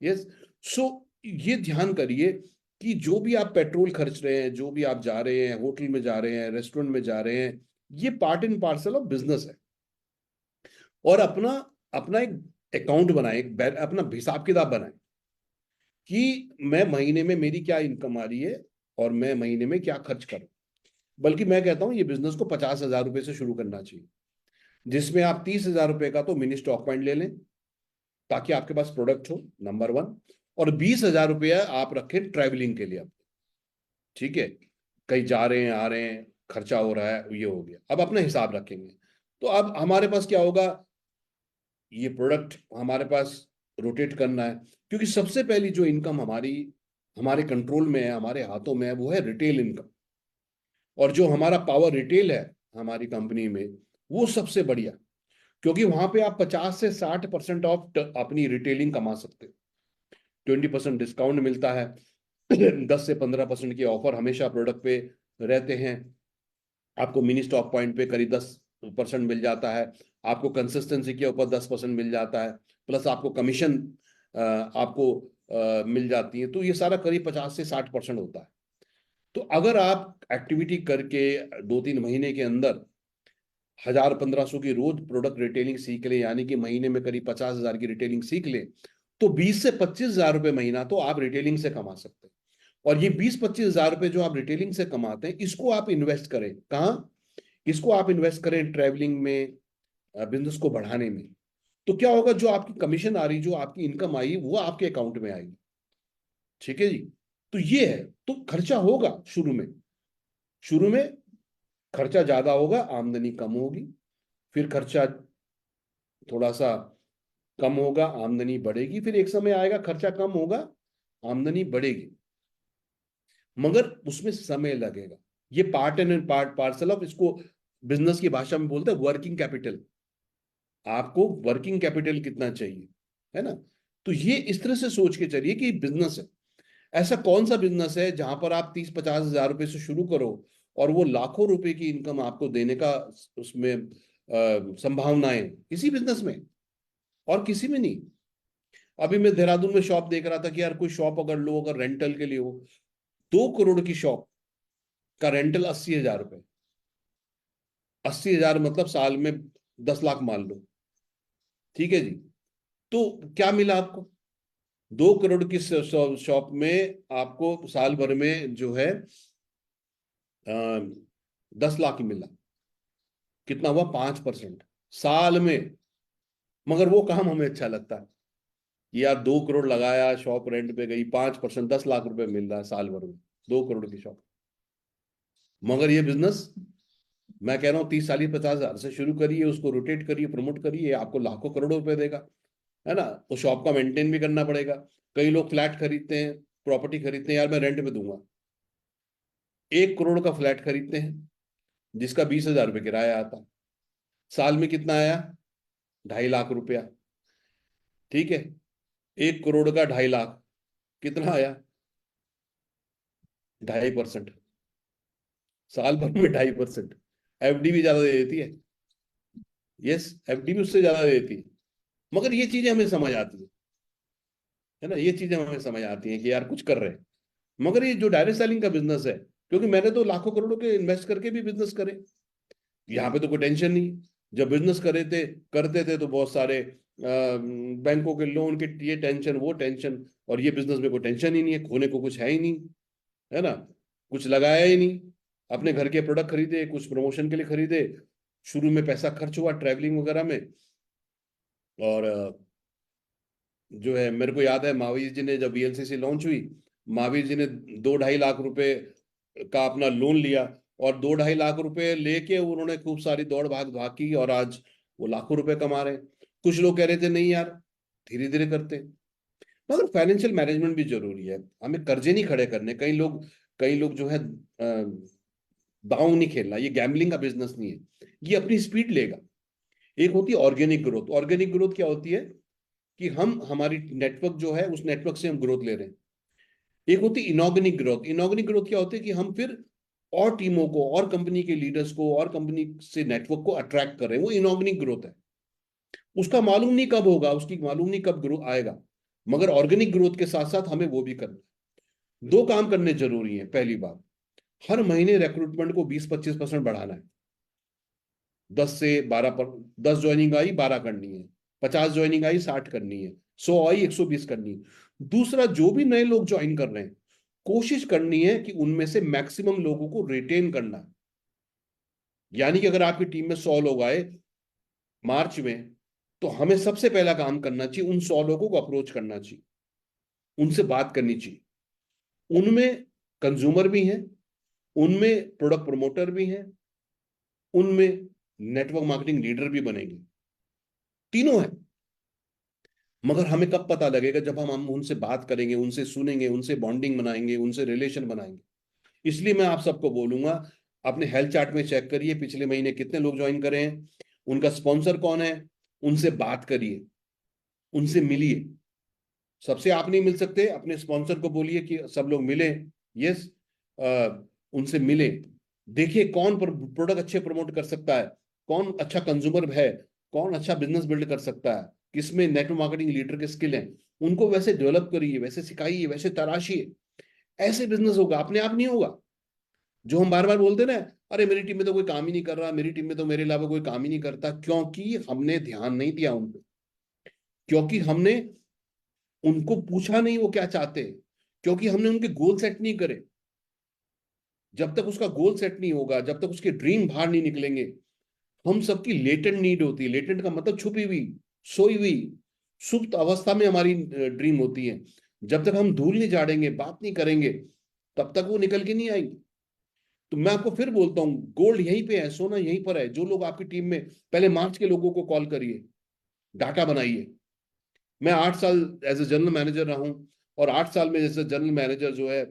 यस। सो ये ध्यान करिए कि जो भी आप पेट्रोल खर्च रहे हैं, जो भी आप जा रहे हैं, होटल में जा रहे हैं, रेस्टोरेंट में जा रहे हैं, ये part and parcel of business है। और अपना अपना एक अकाउंट बनाए, अपना हिसाब किताब बनाए कि मैं महीने में मेरी क्या इनकम आ रही है और मैं महीने में क्या खर्च करूं। बल्कि मैं कहता हूं ये बिजनेस को 50,000 रुपए से शुरू करना चाहिए, जिसमें आप 30,000 रुपए का तो मिनी स्टॉक पॉइंट ले लें, ताकि आपके पास प्रोडक्ट हो, नंबर वन। और 20,000 रुपया आप रखें ट्रैवलिंग के लिए अब। ठीक है, कहीं जा रहे हैं आ रहे हैं, खर्चा हो रहा है, ये हो गया। अब अपना हिसाब रखेंगे। तो अब हमारे पास क्या होगा, ये प्रोडक्ट हमारे पास रोटेट करना है, क्योंकि सबसे पहली जो इनकम हमारी हमारे कंट्रोल में है, हमारे हाथों में है, वो है रिटेल इनकम। और जो हमारा पावर रिटेल है हमारी कंपनी में, वो सबसे बढ़िया, क्योंकि वहां पे आप 50 से 60% ऑफ अपनी रिटेलिंग कमा सकते हो। 20% डिस्काउंट मिलता है। 10 से 15% की ऑफर हमेशा प्रोडक्ट पे रहते हैं। आपको मिनी स्टॉक पॉइंट पे करीब 10% मिल जाता है। आपको कंसिस्टेंसी के ऊपर 10% मिल जाता है। प्लस आपको कमीशन आपको मिल जाती है। तो ये सारा करीब 50 से 60% होता है। तो अगर आप एक्टिविटी करके 2 3 महीने के अंदर 1,000 1,500 की रोज प्रोडक्ट रिटेलिंग सीख ले, यानी कि महीने में करीब 50,000 की रिटेलिंग सीख ले, तो 20 से 25 हजार रुपए महीना तो आप रिटेलिंग से कमा सकते हैं। और ये 20 25 हजार रुपए जो आप रिटेलिंग से कमाते हैं, इसको आप इन्वेस्ट करें कहाँ, इसको आप इन्वेस्ट करें ट्रैवलिंग में, बिजनेस को बढ़ाने में। तो क्या होगा, जो आपकी कमीशन आ रही, जो आपकी इनकम आई, वो आपके अकाउंट में आएगी। ठीक है जी। तो ये है। तो खर्चा होगा शुरू में खर्चा ज्यादा होगा, आमदनी कम होगी। फिर खर्चा थोड़ा सा कम होगा, आमदनी बढ़ेगी। फिर एक समय आएगा खर्चा कम होगा, आमदनी बढ़ेगी, मगर उसमें समय लगेगा। ये पार्ट एंड पार्सल ऑफ, इसको बिजनेस की भाषा में बोलते हैं वर्किंग कैपिटल। आपको वर्किंग कैपिटल कितना चाहिए, है ना। तो ये इस तरह से सोच के चलिए कि बिजनेस है। ऐसा कौन सा बिजनेस है जहां पर आप 30 50 हजार रुपए से शुरू करो और वो लाखों रुपए की इनकम आपको देने का उसमें संभावनाएं, इसी बिजनेस में और किसी में नहीं। अभी मैं देहरादून में शॉप देख रहा था कि यार कोई शॉप अगर लो, अगर रेंटल के लिए हो, 2 करोड़ की शॉप का रेंटल 80,000 रुपए। 80,000 मतलब साल में 10 लाख मान लो। ठीक है जी। तो क्या मिला आपको, 2 करोड़ की शॉप में आपको साल भर में जो है 10 लाख मिला, कितना हुआ? 5% साल में। मगर वो काम हमें अच्छा लगता है कि यार 2 करोड़ लगाया, शॉप रेंट पे गई, 5% 10 लाख रुपए मिल रहा है साल भर में, 2 करोड़ की शॉप। मगर ये बिजनेस, मैं कह रहा हूँ 30 40 50 हजार से शुरू करिए, उसको रोटेट करिए, प्रमोट करिए, आपको लाखों करोड़ों रुपए देगा, है ना। वो शॉप का मेंटेन भी करना पड़ेगा। कई लोग फ्लैट खरीदते हैं, प्रॉपर्टी खरीदते हैं, यार मैं रेंट पे दूंगा। 1 करोड़ का फ्लैट खरीदते हैं जिसका 20 हजार रुपये किराया आता, साल में कितना आया? 2.5 लाख रुपया। ठीक है, 1 करोड़ का 2.5 लाख, कितना आया? 2.5%। साल भर में 2.5%। एफडी भी ज्यादा दे देती है। यस, एफडी भी उससे ज्यादा दे देती है। मगर ये चीजें हमें समझ आती है ना, ये चीजें हमें समझ आती हैं कि यार कुछ कर रहे हैं। मगर ये जो डायरेक्ट सेलिंग का बिजनेस है, क्योंकि मैंने तो लाखों करोड़ों के इन्वेस्ट करके भी बिजनेस करे, यहाँ पे तो कोई टेंशन नहीं। जब बिजनेस करे थे, करते थे तो बहुत सारे बैंकों के लोन के ये टेंशन वो टेंशन, और ये बिजनेस में कोई टेंशन ही नहीं है, खोने को कुछ है ही नहीं, है ना। कुछ लगाया ही नहीं, अपने घर के प्रोडक्ट खरीदे, कुछ प्रमोशन के लिए खरीदे, शुरू में पैसा खर्च हुआ ट्रैवलिंग वगैरह में। और जो है मेरे को याद है महावीर जी ने जब वीएलसीसी लॉन्च हुई, महावीर जी ने 2 2.5 लाख रुपए का अपना लोन लिया, और 2 2.5 लाख रुपए लेके उन्होंने खूब सारी दौड़ भाग भाग की, और आज वो लाखों रुपए कमा रहे हैं। कुछ लोग कह रहे थे नहीं यार, धीरे धीरे करते हैं। मगर फाइनेंशियल मैनेजमेंट भी जरूरी है, हमें कर्जे नहीं खड़े करने। कई लोग जो है दांव नहीं खेलना, ये गैम्बलिंग का बिजनेस नहीं है, ये अपनी स्पीड लेगा। एक होती है ऑर्गेनिक ग्रोथ। ऑर्गेनिक ग्रोथ क्या होती है? कि हम हमारी नेटवर्क जो है उस नेटवर्क से हम ग्रोथ ले रहे हैं। एक होती है इनऑर्गेनिक ग्रोथ। इनऑर्गेनिक ग्रोथ क्या होती है? कि हम फिर और टीमों को, और कंपनी के लीडर्स को, और कंपनी से नेटवर्क को अट्रैक्ट कर रहे हैं, वो इनऑर्गेनिक ग्रोथ है। उसका मालूम नहीं कब होगा, उसकी मालूम नहीं कब ग्रोथ आएगा, मगर ऑर्गेनिक ग्रोथ के साथ साथ हमें वो भी करना है। 2 काम करने जरूरी है। पहली बात, हर महीने रिक्रूटमेंट को 20-25% बढ़ाना है। 10 ज्वाइनिंग आई, 12 करनी है। 50 ज्वाइनिंग आई, 60 करनी है। 100 आई, 120 करनी है। दूसरा, जो भी नए लोग ज्वाइन कर रहे हैं, कोशिश करनी है कि उनमें से मैक्सिमम लोगों को रिटेन करना है। यानी कि अगर आपकी टीम में 100 लोग आए मार्च में, तो हमें सबसे पहला काम करना चाहिए, उन 100 लोगों को अप्रोच करना चाहिए, उनसे बात करनी चाहिए। उनमें कंज्यूमर भी हैं, उनमें प्रोडक्ट प्रमोटर भी हैं, उनमें नेटवर्क मार्केटिंग लीडर भी बनेंगे। तीनों है। मगर हमें कब पता लगेगा? जब हम उनसे बात करेंगे, उनसे सुनेंगे, उनसे बॉन्डिंग बनाएंगे, उनसे रिलेशन बनाएंगे। इसलिए मैं आप सबको बोलूंगा, अपने हेल्थ चार्ट में चेक करिए पिछले महीने कितने लोग ज्वाइन करे हैं, उनका स्पॉन्सर कौन है, उनसे बात करिए, उनसे मिलिए। सबसे आप नहीं मिल सकते, अपने स्पॉन्सर को बोलिए कि सब लोग मिले। यस, उनसे मिले। देखिए कौन प्रोडक्ट अच्छे प्रमोट कर सकता है, कौन अच्छा कंज्यूमर है, कौन अच्छा बिजनेस बिल्ड कर सकता है, किसमें नेटवर्क मार्केटिंग लीडर के स्किल हैं, उनको वैसे डेवलप करिए, वैसे सिखाइए, वैसे तराशिए। ऐसे बिजनेस होगा, अपने आप नहीं होगा। जो हम बार बार बोलते ना, अरे मेरी टीम में तो कोई काम ही नहीं कर रहा, मेरी टीम में तो मेरे अलावा कोई काम ही नहीं करता, क्योंकि हमने ध्यान नहीं दिया उन पे, क्योंकि हमने उनको पूछा नहीं वो क्या चाहते हैं, क्योंकि हमने उनके गोल सेट नहीं करे। जब तक उसका गोल सेट नहीं होगा, जब तक उसके ड्रीम बाहर नहीं निकलेंगे, हम सबकी लेटेंट नीड होती है। लेटेंट का मतलब छुपी हुई, सोई हुई, सुप्त अवस्था में हमारी ड्रीम होती है। जब तक हम धूल नहीं झाड़ेंगे, बात नहीं करेंगे, तब तक वो निकल के नहीं आएंगी। तो मैं आपको फिर बोलता हूँ, गोल्ड यहीं पे है, सोना यहीं पर है। जो लोग आपकी टीम में, पहले मार्च के लोगों को कॉल करिए, डाटा बनाइए। मैं 8 साल एज ए जनरल मैनेजर रहा हूँ, और 8 साल में जैसे जनरल मैनेजर जो है,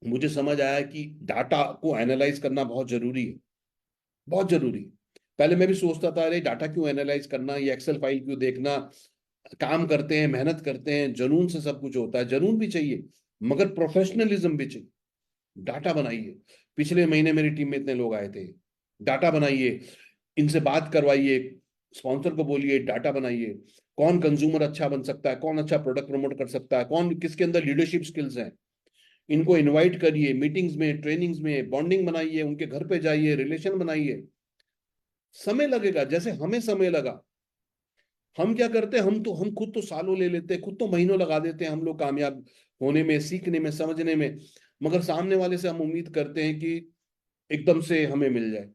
मुझे समझ आया कि डाटा को एनालाइज करना बहुत जरूरी है, बहुत जरूरी है। पहले मैं भी सोचता था, अरे डाटा क्यों एनालाइज करना, ये एक्सेल फाइल क्यों देखना। काम करते हैं, मेहनत करते हैं, जुनून से सब कुछ होता है, जुनून भी चाहिए, मगर प्रोफेशनलिज्म भी चाहिए। डाटा बनाइए। पिछले महीने मेरी टीम में इतने लोग आए थे, डाटा बनाइए, इनसे बात करवाइए, स्पॉन्सर को बोलिए डाटा बनाइए। कौन कंज्यूमर अच्छा बन सकता है, कौन अच्छा प्रोडक्ट प्रमोट कर सकता है, कौन किसके अंदर लीडरशिप स्किल्स हैं, इनको इनवाइट करिए, मीटिंग्स में, ट्रेनिंग्स में, बॉन्डिंग बनाइए, उनके घर पे जाइए, रिलेशन बनाइए। समय लगेगा, जैसे हमें समय लगा। हम क्या करते हैं, हम खुद तो सालों ले लेते हैं, खुद तो महीनों लगा देते हैं हम लोग कामयाब होने में, सीखने में, समझने में। मगर सामने वाले से हम उम्मीद करते हैं कि एकदम से हमें मिल जाए।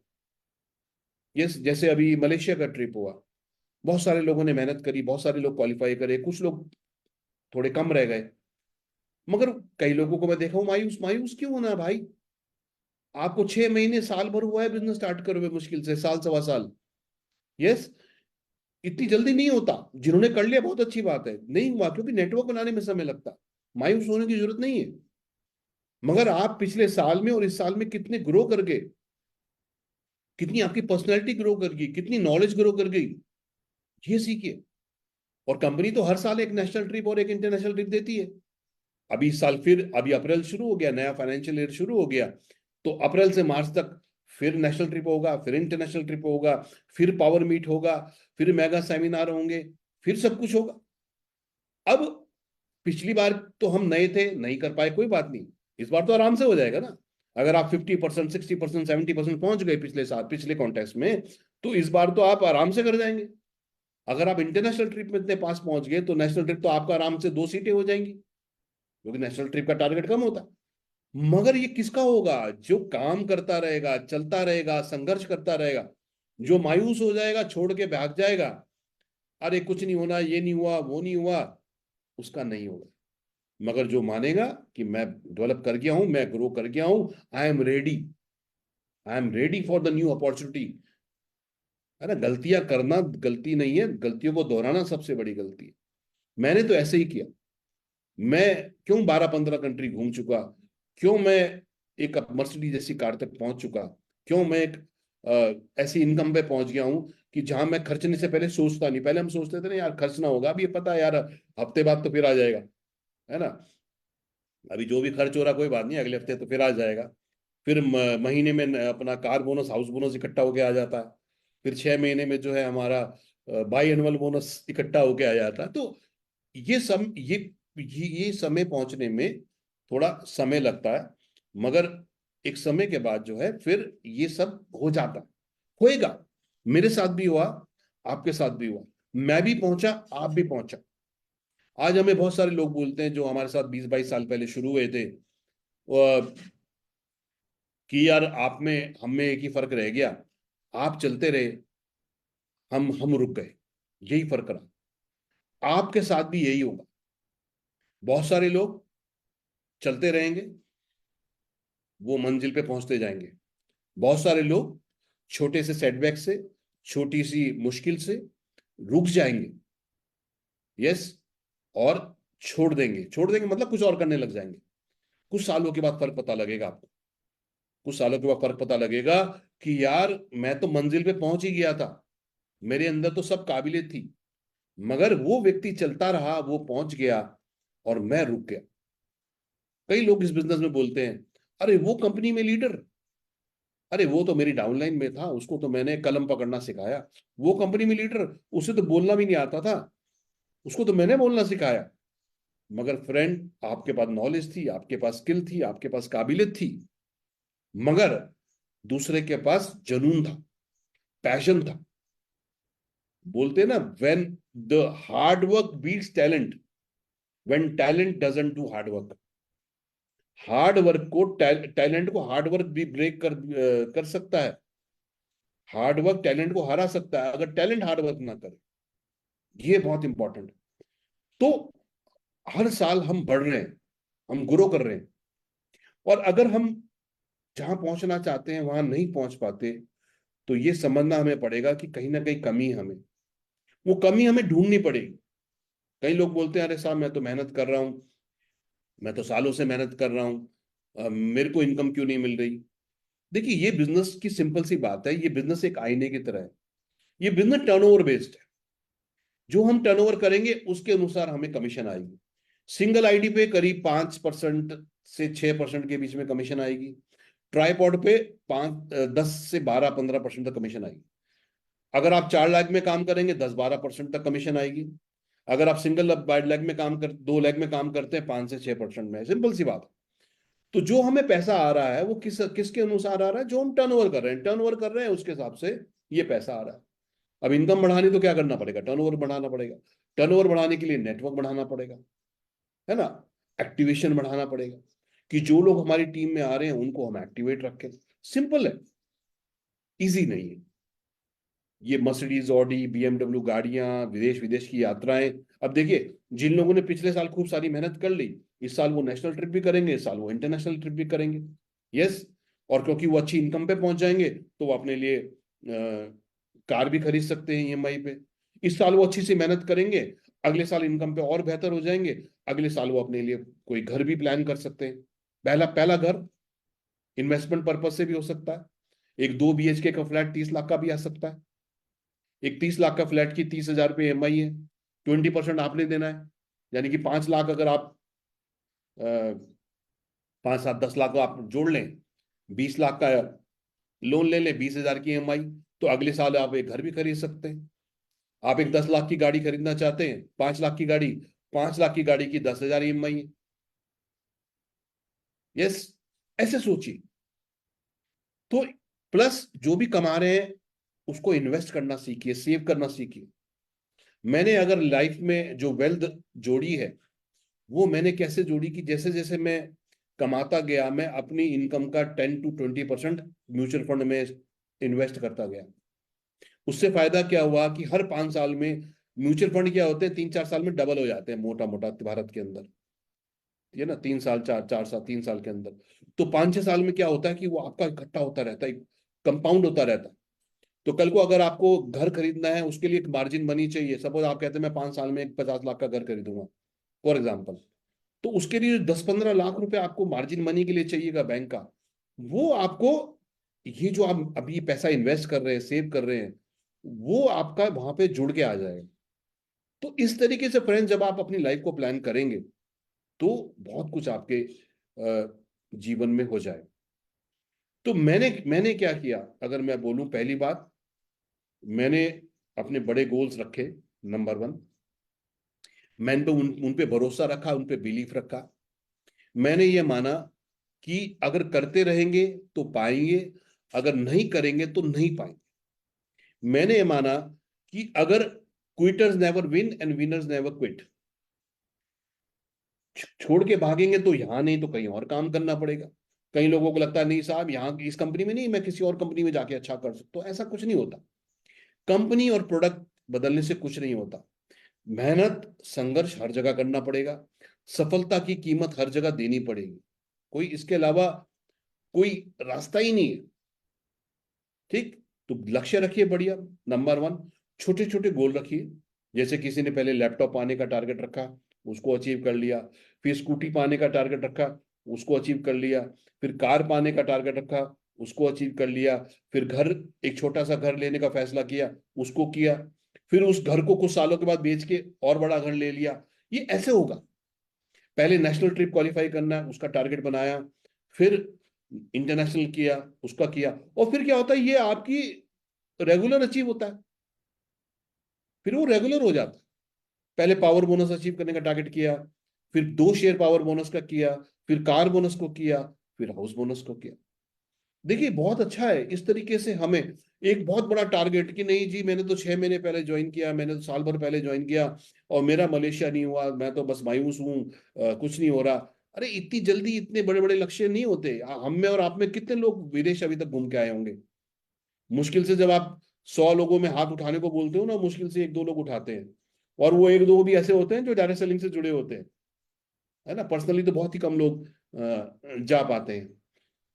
ये जैसे अभी मलेशिया का ट्रिप हुआ, बहुत सारे लोगों ने मेहनत करी, बहुत सारे लोग क्वालिफाई करे, कुछ लोग थोड़े कम रह गए। मगर कई लोगों को मैं देखा हूं, मायूस मायूस क्यों होना है भाई? आपको 6 महीने साल भर हुआ है बिजनेस स्टार्ट करे हुए, मुश्किल से साल सवा साल। यस, इतनी जल्दी नहीं होता। जिन्होंने कर लिया बहुत अच्छी बात है, नहीं हुआ क्योंकि नेटवर्क बनाने में समय लगता है। मायूस होने की जरूरत नहीं है। मगर आप पिछले साल में और इस साल में कितने ग्रो कर गए, कितनी आपकी पर्सनैलिटी ग्रो कर गई, कितनी नॉलेज ग्रो कर गई, ये सीखिए। और कंपनी तो हर साल एक नेशनल ट्रिप और एक इंटरनेशनल ट्रिप देती है। अभी इस साल फिर, अभी अप्रैल शुरू हो गया, नया फाइनेंशियल ईयर शुरू हो गया, तो अप्रैल से मार्च तक फिर नेशनल ट्रिप होगा, फिर इंटरनेशनल ट्रिप होगा, फिर पावर मीट होगा, फिर मेगा सेमिनार होंगे, फिर सब कुछ होगा। अब पिछली बार तो हम नए थे, नहीं कर पाए, कोई बात नहीं, इस बार तो आराम से हो जाएगा ना। अगर आप 50%, 60%, 70% पहुंच गए पिछले साल, पिछले कॉन्टेस्ट में, तो इस बार तो आप आराम से कर जाएंगे। अगर आप इंटरनेशनल ट्रिप में इतने पास पहुंच गए, तो नेशनल ट्रिप तो आपका आराम से 2 सीटें हो जाएंगी, क्योंकि नेशनल ट्रिप का टारगेट कम होता है। मगर ये किसका होगा? जो काम करता रहेगा, चलता रहेगा, संघर्ष करता रहेगा। जो मायूस हो जाएगा, छोड़ के भाग जाएगा, अरे कुछ नहीं होना, ये नहीं हुआ, वो नहीं हुआ, उसका नहीं होगा। मगर जो मानेगा कि मैं डेवलप कर गया हूं, मैं ग्रो कर गया हूं, I am ready, I am ready for the new opportunity. है ना, गलतियां करना गलती नहीं है, गलतियों को दोहराना सबसे बड़ी गलती है। मैंने तो ऐसे ही किया। मैं क्यों 12-15 कंट्री घूम चुका, क्यों मैं एक मर्सिडीज जैसी कार तक पहुंच चुका, क्यों मैं एक ऐसी इनकम पे पहुंच गया हूं कि जहां मैं खर्चने से पहले सोचता नहीं। पहले हम सोचते थे ना यार खर्चना होगा, अब ये पता है यार हफ्ते बाद तो फिर आ जाएगा। है ना, अभी जो भी खर्च हो रहा कोई बात नहीं, अगले हफ्ते तो फिर आ जाएगा। फिर महीने में अपना कार बोनस, हाउस बोनस इकट्ठा होके आ जाता है। फिर 6 महीने में जो है हमारा बाई एनुअल बोनस इकट्ठा होके आ जाता है। तो ये सम ये समय पहुंचने में थोड़ा समय लगता है। मगर एक समय के बाद जो है फिर ये सब हो जाता है, होएगा। मेरे साथ भी हुआ, आपके साथ भी हुआ, मैं भी पहुंचा, आप भी पहुंचा। आज हमें बहुत सारे लोग बोलते हैं जो हमारे साथ 20-22 साल पहले शुरू हुए थे, कि यार आप में हम में एक ही फर्क रह गया, आप चलते रहे, हम रुक गए, यही फर्क रहा। आपके साथ भी यही होगा। बहुत सारे लोग चलते रहेंगे, वो मंजिल पे पहुंचते जाएंगे। बहुत सारे लोग छोटे से सेटबैक से, छोटी सी मुश्किल से रुक जाएंगे। यस, और छोड़ देंगे मतलब कुछ और करने लग जाएंगे। कुछ सालों के बाद फर्क पता लगेगा आपको, कुछ सालों के बाद फर्क पता लगेगा कि यार मैं तो मंजिल पे पहुंच ही गया था, मेरे अंदर तो सब काबिलियत थी, मगर वो व्यक्ति चलता रहा, वो पहुंच गया और मैं रुक गया। कई लोग इस बिजनेस में बोलते हैं, अरे वो कंपनी में लीडर, अरे वो तो मेरी डाउनलाइन में था, उसको तो मैंने कलम पकड़ना सिखाया। वो कंपनी में लीडर, उसे तो बोलना भी नहीं आता था, उसको तो मैंने बोलना सिखाया। मगर फ्रेंड, आपके पास नॉलेज थी, आपके पास स्किल थी, आपके पास काबिलियत थी, मगर दूसरे के पास जुनून था, पैशन था। बोलते हैं ना, when the hard work beats talent, when talent doesn't do hard work. Hard work को, टैलेंट को हार्ड वर्क भी ब्रेक कर सकता है। हार्ड वर्क टैलेंट को हरा सकता है, अगर टैलेंट हार्ड वर्क ना करे। ये बहुत इंपॉर्टेंट है। तो हर साल हम बढ़ रहे हैं, हम ग्रो कर रहे हैं। और अगर हम जहां पहुंचना चाहते हैं वहां नहीं पहुंच पाते, तो ये समझना हमें पड़ेगा कि कहीं ना कहीं कमी है हमें, वो कमी हमें ढूंढनी पड़ेगी। कई लोग बोलते हैं, अरे साहब मैं तो मेहनत कर रहा हूं, मैं तो सालों से मेहनत कर रहा हूं, मेरे को इनकम क्यों नहीं मिल रही? देखिए, ये बिजनेस की सिंपल सी बात है, ये बिजनेस एक आईने की तरह है। ये बिजनेस टर्नओवर बेस्ड है। जो हम टर्नओवर करेंगे उसके अनुसार हमें कमीशन आएगी। सिंगल आईडी पे करीब 5% से 6% के बीच में कमीशन आएगी। ट्राईपॉड पे 10 से 12, 15% तक कमीशन आएगी। अगर आप 4 लाख में काम करेंगे, 10-12% तक कमीशन आएगी। अगर आप सिंगल लेग में काम कर 2 लेग में काम करते हैं, 5 से 6% में, सिंपल सी बात है। तो जो हमें पैसा आ रहा है वो किसके अनुसार आ रहा है? जो हम टर्नओवर कर रहे हैं, टर्नओवर कर रहे हैं उसके हिसाब से ये पैसा आ रहा है। अब इनकम बढ़ानी तो क्या करना पड़ेगा, टर्नओवर बढ़ाना पड़ेगा। टर्नओवर बढ़ाने के लिए नेटवर्क बढ़ाना पड़ेगा, है ना, एक्टिवेशन बढ़ाना पड़ेगा कि जो लोग हमारी टीम में आ रहे हैं उनको हम एक्टिवेट रखें। सिंपल है, इजी नहीं है। ये मर्सिडीज, ऑडी, बीएमडब्ल्यू गाड़ियां, विदेश विदेश की यात्राएं। अब देखिए, जिन लोगों ने पिछले साल खूब सारी मेहनत कर ली, इस साल वो नेशनल ट्रिप भी करेंगे, इस साल वो इंटरनेशनल ट्रिप भी करेंगे। यस। और क्योंकि वो अच्छी इनकम पे पहुंच जाएंगे तो वो अपने लिए कार भी खरीद सकते हैं ईएमआई पे। इस साल वो अच्छी सी मेहनत करेंगे, अगले साल इनकम पे और बेहतर हो जाएंगे, अगले साल वो अपने लिए कोई घर भी प्लान कर सकते हैं। पहला पहला घर इन्वेस्टमेंट पर्पज से भी हो सकता है। एक 2 BHK का फ्लैट 30 लाख का भी आ सकता है। एक 30 लाख का फ्लैट की 30,000 रुपये ईएमआई है, 20% आपने देना है। यानी कि 5 लाख अगर आप 5, 7, 10 लाख आप जोड़ लें, 20 लाख का लोन ले लें, 20,000 की ईएमआई, तो अगले साल आप एक घर भी खरीद सकते हैं। आप एक 10 लाख की गाड़ी खरीदना चाहते हैं, 5 लाख की गाड़ी, 5 लाख की गाड़ी की 10,000 ईएमआई है। यस, ऐसे सोचिए। तो प्लस जो भी कमा रहे हैं उसको इन्वेस्ट करना सीखिए, सेव करना सीखिए। मैंने अगर लाइफ में जो वेल्थ जोड़ी है वो मैंने कैसे जोड़ी कि जैसे जैसे मैं कमाता गया मैं अपनी इनकम का 10 to 20% म्यूचुअल फंड में इन्वेस्ट करता गया। उससे फायदा क्या हुआ कि हर 5 साल में म्यूचुअल फंड क्या होते हैं, 3, 4 साल में डबल हो जाते हैं मोटा मोटा भारत के अंदर। ये ना 3 साल, 4 4 साल, 3 साल के अंदर। तो 5, 6 साल में क्या होता है कि वो आपका इकट्ठा होता रहता है, कंपाउंड होता रहता है। तो कल को अगर आपको घर खरीदना है उसके लिए एक मार्जिन मनी चाहिए, सपोज आप कहते हैं मैं 5 साल में एक 50 लाख का घर खरीदूंगा फॉर एग्जाम्पल, तो उसके लिए 10 15 लाख रुपए आपको मार्जिन मनी के लिए चाहिएगा बैंक का। वो आपको, ये जो आप अभी पैसा इन्वेस्ट कर रहे हैं, सेव कर रहे हैं, वो आपका वहां पे जुड़ के आ जाएगा। तो इस तरीके से फ्रेंड्स जब आप अपनी लाइफ को प्लान करेंगे तो बहुत कुछ आपके जीवन में हो जाए। तो मैंने मैंने क्या किया, अगर मैं बोलूं, पहली बात, मैंने अपने बड़े गोल्स रखे। नंबर 1, मैंने तो उन पे भरोसा रखा, उन पे बिलीफ रखा। मैंने ये माना कि अगर करते रहेंगे तो पाएंगे, अगर नहीं करेंगे तो नहीं पाएंगे। मैंने ये माना कि अगर quitters never win and winners never quit, छोड़ के भागेंगे तो यहां नहीं तो कहीं और काम करना पड़ेगा। कई लोगों को लगता है नहीं साहब यहाँ इस कंपनी में नहीं, मैं किसी और कंपनी में जाके अच्छा कर सकता हूँ। ऐसा कुछ नहीं होता। कंपनी और प्रोडक्ट बदलने से कुछ नहीं होता। मेहनत संघर्ष हर जगह करना पड़ेगा, सफलता की कीमत हर जगह देनी पड़ेगी, कोई इसके अलावा कोई रास्ता ही नहीं है। ठीक, तो लक्ष्य रखिए बढ़िया। नंबर 1, छोटे छोटे गोल रखिए। जैसे किसी ने पहले लैपटॉप पाने का टारगेट रखा, उसको अचीव कर लिया। फिर स्कूटी पाने का टारगेट रखा, उसको अचीव कर लिया। फिर कार पाने का टारगेट रखा, उसको अचीव कर लिया। फिर घर, एक छोटा सा घर लेने का फैसला किया, उसको किया। फिर उस घर को कुछ सालों के बाद बेच के और बड़ा घर ले लिया। ये ऐसे होगा। पहले नेशनल ट्रिप क्वालिफाई करना है, उसका टारगेट बनाया। फिर इंटरनेशनल किया, उसका किया। और फिर क्या होता है, ये आपकी रेगुलर अचीव होता है, फिर वो रेगुलर हो जाता है। पहले पावर बोनस अचीव करने का टारगेट किया, फिर 2 शेयर पावर बोनस का किया, फिर कार बोनस को किया, फिर हाउस बोनस को किया। देखिए बहुत अच्छा है इस तरीके से। हमें एक बहुत बड़ा टारगेट कि नहीं जी मैंने तो 6 महीने पहले ज्वाइन किया, मैंने तो साल भर पहले ज्वाइन किया और मेरा मलेशिया नहीं हुआ, मैं तो बस मायूस हूँ, कुछ नहीं हो रहा। अरे इतनी जल्दी इतने बड़े बड़े लक्ष्य नहीं होते। हम में और आप में कितने लोग विदेश अभी तक घूम के आए होंगे? मुश्किल से जब आप 100 लोगों में हाथ उठाने को बोलते हो ना, मुश्किल से 1 2 लोग उठाते हैं। और वो 1 2 भी ऐसे होते हैं जो डायरेक्ट सेलिंग से जुड़े होते हैं, है ना। पर्सनली तो बहुत ही कम लोग जा पाते हैं।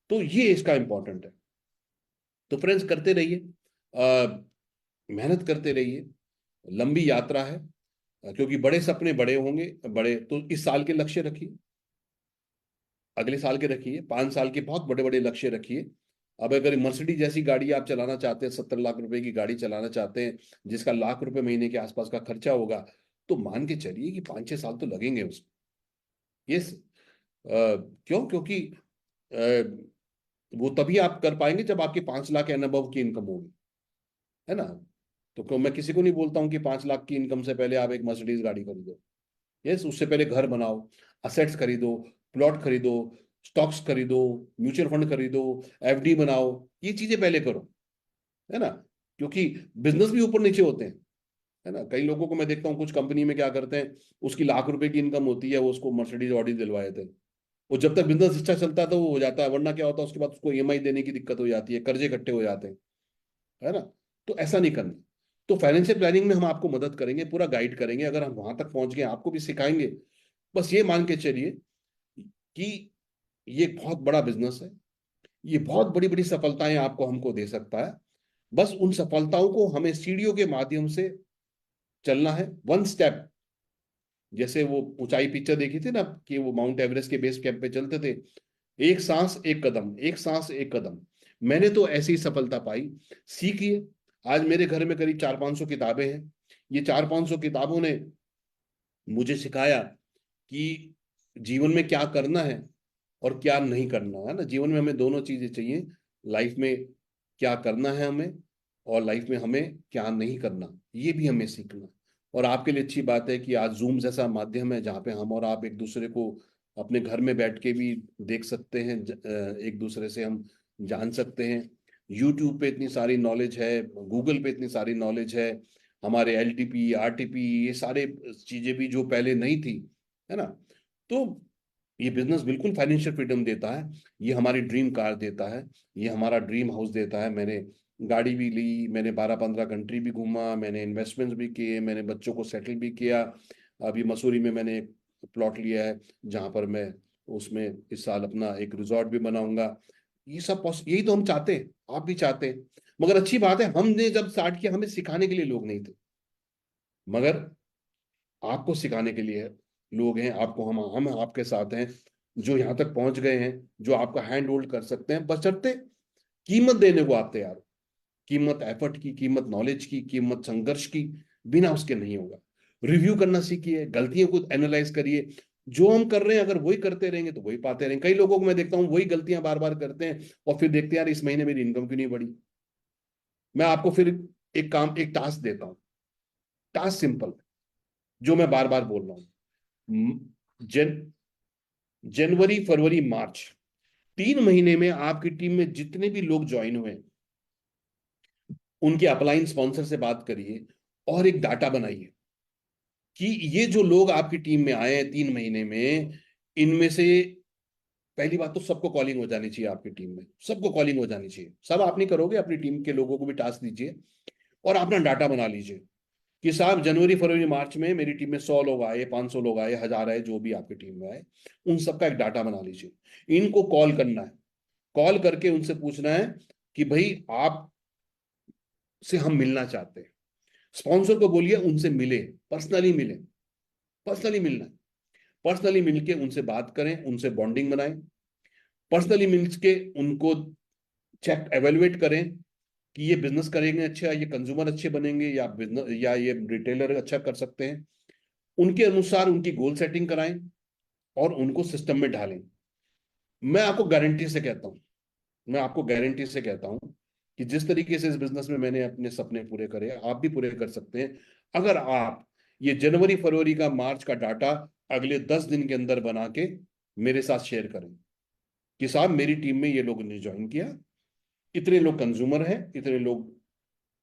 तो ये इसका इंपॉर्टेंट है। तो फ्रेंड्स करते रहिए, मेहनत करते रहिए। लंबी यात्रा है, क्योंकि बड़े सपने बड़े होंगे। बड़े तो इस साल के लक्ष्य रखिए, अगले साल के रखिए, 5 साल के बहुत बड़े बड़े लक्ष्य रखिए। अब अगर मर्सिडीज जैसी गाड़ी आप चलाना चाहते हैं, 70 लाख रुपए की गाड़ी चलाना चाहते हैं, जिसका लाख रुपए महीने के आसपास का खर्चा होगा, तो मान के चलिए कि 5 6 साल तो लगेंगे उसमें। ये क्यों? क्योंकि वो तभी आप कर पाएंगे जब आपकी 5 लाख एंड अबव की इनकम होगी, है ना। तो क्यों, मैं किसी को नहीं बोलता हूँ कि 5 लाख की इनकम से पहले आप एक मर्सिडीज गाड़ी खरीदो। यस, उससे पहले घर बनाओ, असेट्स खरीदो, प्लॉट खरीदो, स्टॉक्स खरीदो, म्यूचुअल फंड खरीदो, एफडी बनाओ, ये चीजें पहले करो, है ना। क्योंकि बिजनेस भी ऊपर नीचे होते हैं, है ना। कई लोगों को मैं देखता हूँ कुछ कंपनी में क्या करते हैं, उसकी लाख रुपए की इनकम होती है, वो उसको मर्सिडीज ऑडी दिलवाए थे, वो जब तक बिजनेस अच्छा चलता है तो वो हो जाता है, वरना क्या होता है उसके बाद उसको ईएमआई देने की दिक्कत हो जाती है, कर्जे इकट्ठे हो जाते हैं, है ना। तो ऐसा नहीं करना। तो फाइनेंशियल प्लानिंग में हम आपको मदद करेंगे, पूरा गाइड करेंगे, अगर हम वहां तक पहुंच गए आपको भी सिखाएंगे। बस ये मान के चलिए कि ये बहुत बड़ा बिजनेस है, ये बहुत बड़ी बड़ी सफलताएं आपको हमको दे सकता है। बस उन सफलताओं को हमें सीढ़ियों के माध्यम से चलना है, वन स्टेप। जैसे वो ऊंचाई पिक्चर देखी थी ना, कि वो माउंट एवरेस्ट के बेस कैंप पे चलते थे, एक सांस एक कदम, एक सांस एक कदम। मैंने तो ऐसी ही सफलता पाई। सीखिए। आज मेरे घर में करीब 400-500 किताबें हैं। ये 400-500 किताबों ने मुझे सिखाया कि जीवन में क्या करना है और क्या नहीं करना है ना। जीवन में हमें दोनों चीजें चाहिए, लाइफ में क्या करना है हमें, और लाइफ में हमें क्या नहीं करना, ये भी हमें सीखना। और आपके लिए अच्छी बात है कि आज जूम जैसा माध्यम है जहाँ पे हम और आप एक दूसरे को अपने घर में बैठ के भी देख सकते हैं, एक दूसरे से हम जान सकते हैं। यूट्यूब पे इतनी सारी नॉलेज है, गूगल पे इतनी सारी नॉलेज है, हमारे एलटीपी आरटीपी ये सारे चीजें भी जो पहले नहीं थी, है ना। तो ये बिजनेस बिल्कुल फाइनेंशियल फ्रीडम देता है, ये हमारी ड्रीम कार देता है, ये हमारा ड्रीम हाउस देता है। मैंने गाड़ी भी ली, मैंने 12-15 कंट्री भी घूमा, मैंने इन्वेस्टमेंट्स भी किए, मैंने बच्चों को सेटल भी किया। अभी मसूरी में मैंने एक प्लॉट लिया है जहां पर मैं उसमें इस साल अपना एक रिजॉर्ट भी बनाऊंगा। ये सब यही तो हम चाहते हैं, आप भी चाहते हैं। मगर अच्छी बात है, हमने जब स्टार्ट किया हमें सिखाने के लिए लोग नहीं थे, मगर आपको सिखाने के लिए लोग हैं, आपको हम आपके साथ हैं, जो यहाँ तक पहुंच गए हैं, जो आपका हैंड होल्ड कर सकते हैं, बशर्ते कीमत देने को आप तैयार हो। कीमत एफर्ट की, कीमत नॉलेज की, कीमत संघर्ष की, बिना उसके नहीं होगा। रिव्यू करना सीखिए, गलतियों को एनालाइज करिए। जो हम कर रहे हैं अगर वही करते रहेंगे तो वही पाते रहेंगे। कई लोगों को मैं देखता हूँ वही गलतियां बार बार करते हैं और फिर देखते हैं यार इस महीने मेरी इनकम क्यों नहीं बढ़ी। मैं आपको फिर एक टास्क देता हूँ। टास्क सिंपल, जो मैं बार बार बोल रहा हूँ। जन जनवरी फरवरी मार्च 3 महीने में आपकी टीम में जितने भी लोग ज्वाइन हुए, उनके अपलाइन स्पॉन्सर से बात करिए और एक डाटा बनाइए कि ये जो लोग आपकी टीम में आए हैं 3 महीने में, इनमें से पहली बात तो सबको कॉलिंग हो जानी चाहिए। आपकी टीम में सबको कॉलिंग हो जानी चाहिए। सब आप नहीं करोगे, अपनी टीम के लोगों को भी टास्क दीजिए और अपना डाटा बना लीजिए कि साहब जनवरी फरवरी मार्च में मेरी टीम में 100 लोग आए, 500 लोग आए, 1000 आए, जो भी आपकी टीम में आए, उन सबका एक डाटा बना लीजिए। इनको कॉल करना है, कॉल करके उनसे पूछना है कि भाई आप से हम मिलना चाहते हैं। स्पॉन्सर को बोलिए उनसे मिले, पर्सनली मिले, पर्सनली मिलना है। पर्सनली मिलके उनसे बात करें, उनसे बॉन्डिंग बनाएं। पर्सनली मिलके उनको चेक एवेलुएट करें कि ये बिजनेस करेंगे अच्छा, ये कंज्यूमर अच्छे बनेंगे, या बिजनेस या ये रिटेलर अच्छा कर सकते हैं। उनके अनुसार उनकी गोल सेटिंग कराएं और उनको सिस्टम में ढालें। मैं आपको गारंटी से कहता हूं, मैं आपको गारंटी से कहता हूं कि जिस तरीके से इस बिजनेस में मैंने अपने सपने पूरे करे, आप भी पूरे कर सकते हैं अगर आप ये जनवरी फरवरी का मार्च का डाटा अगले 10 दिन के अंदर बना के मेरे साथ शेयर करें कि साहब मेरी टीम में ये लोगों ने ज्वाइन किया, इतने लोग कंज्यूमर हैं, इतने लोग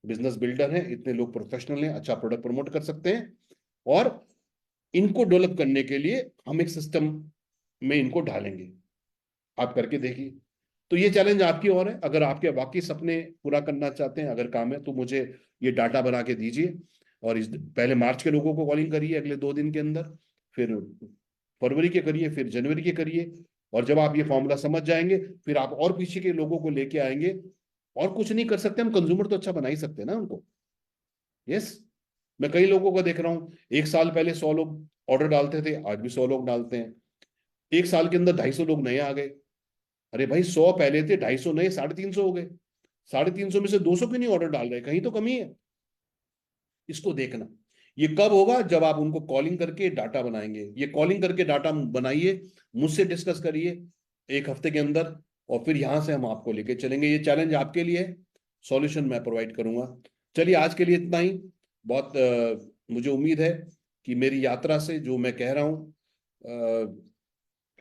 बिजनेस बिल्डर हैं, इतने लोग प्रोफेशनल हैं, अच्छा प्रोडक्ट प्रमोट कर सकते हैं, और इनको डेवलप करने के लिए हम एक सिस्टम में इनको ढालेंगे। आप करके देखिए। तो ये चैलेंज आपकी ओर है। अगर आपके वाकई सपने पूरा करना चाहते हैं, अगर काम है, तो मुझे ये डाटा बना के दीजिए। और इस पहले मार्च के लोगों को कॉलिंग करिए अगले 2 दिन के अंदर, फिर फरवरी के करिए, फिर जनवरी के करिए। और जब आप ये फॉर्मूला समझ जाएंगे, फिर आप और पीछे के लोगों को लेके आएंगे। और कुछ नहीं कर सकते हम, कंज्यूमर तो अच्छा बना ही सकते हैं ना उनको। यस। मैं कई लोगों को देख रहा हूँ, एक साल पहले 100 लोग ऑर्डर डालते थे, आज भी 100 लोग डालते हैं। एक साल के अंदर 250 लोग नए आ गए। अरे भाई 100 पहले थे, 250 नए, 350 हो गए। 350 में से 200 क्यों नहीं ऑर्डर डाल रहे, कहीं तो कमी है। इसको देखना। ये कब होगा, जब आप उनको कॉलिंग करके डाटा बनाएंगे। ये कॉलिंग करके डाटा बनाइए, मुझसे डिस्कस करिए 1 हफ्ते के अंदर, और फिर यहां से हम आपको लेके चलेंगे। ये चैलेंज आपके लिए है, सॉल्यूशन मैं प्रोवाइड करूंगा। चलिए आज के लिए इतना ही। बहुत मुझे उम्मीद है कि मेरी यात्रा से जो मैं कह रहा हूँ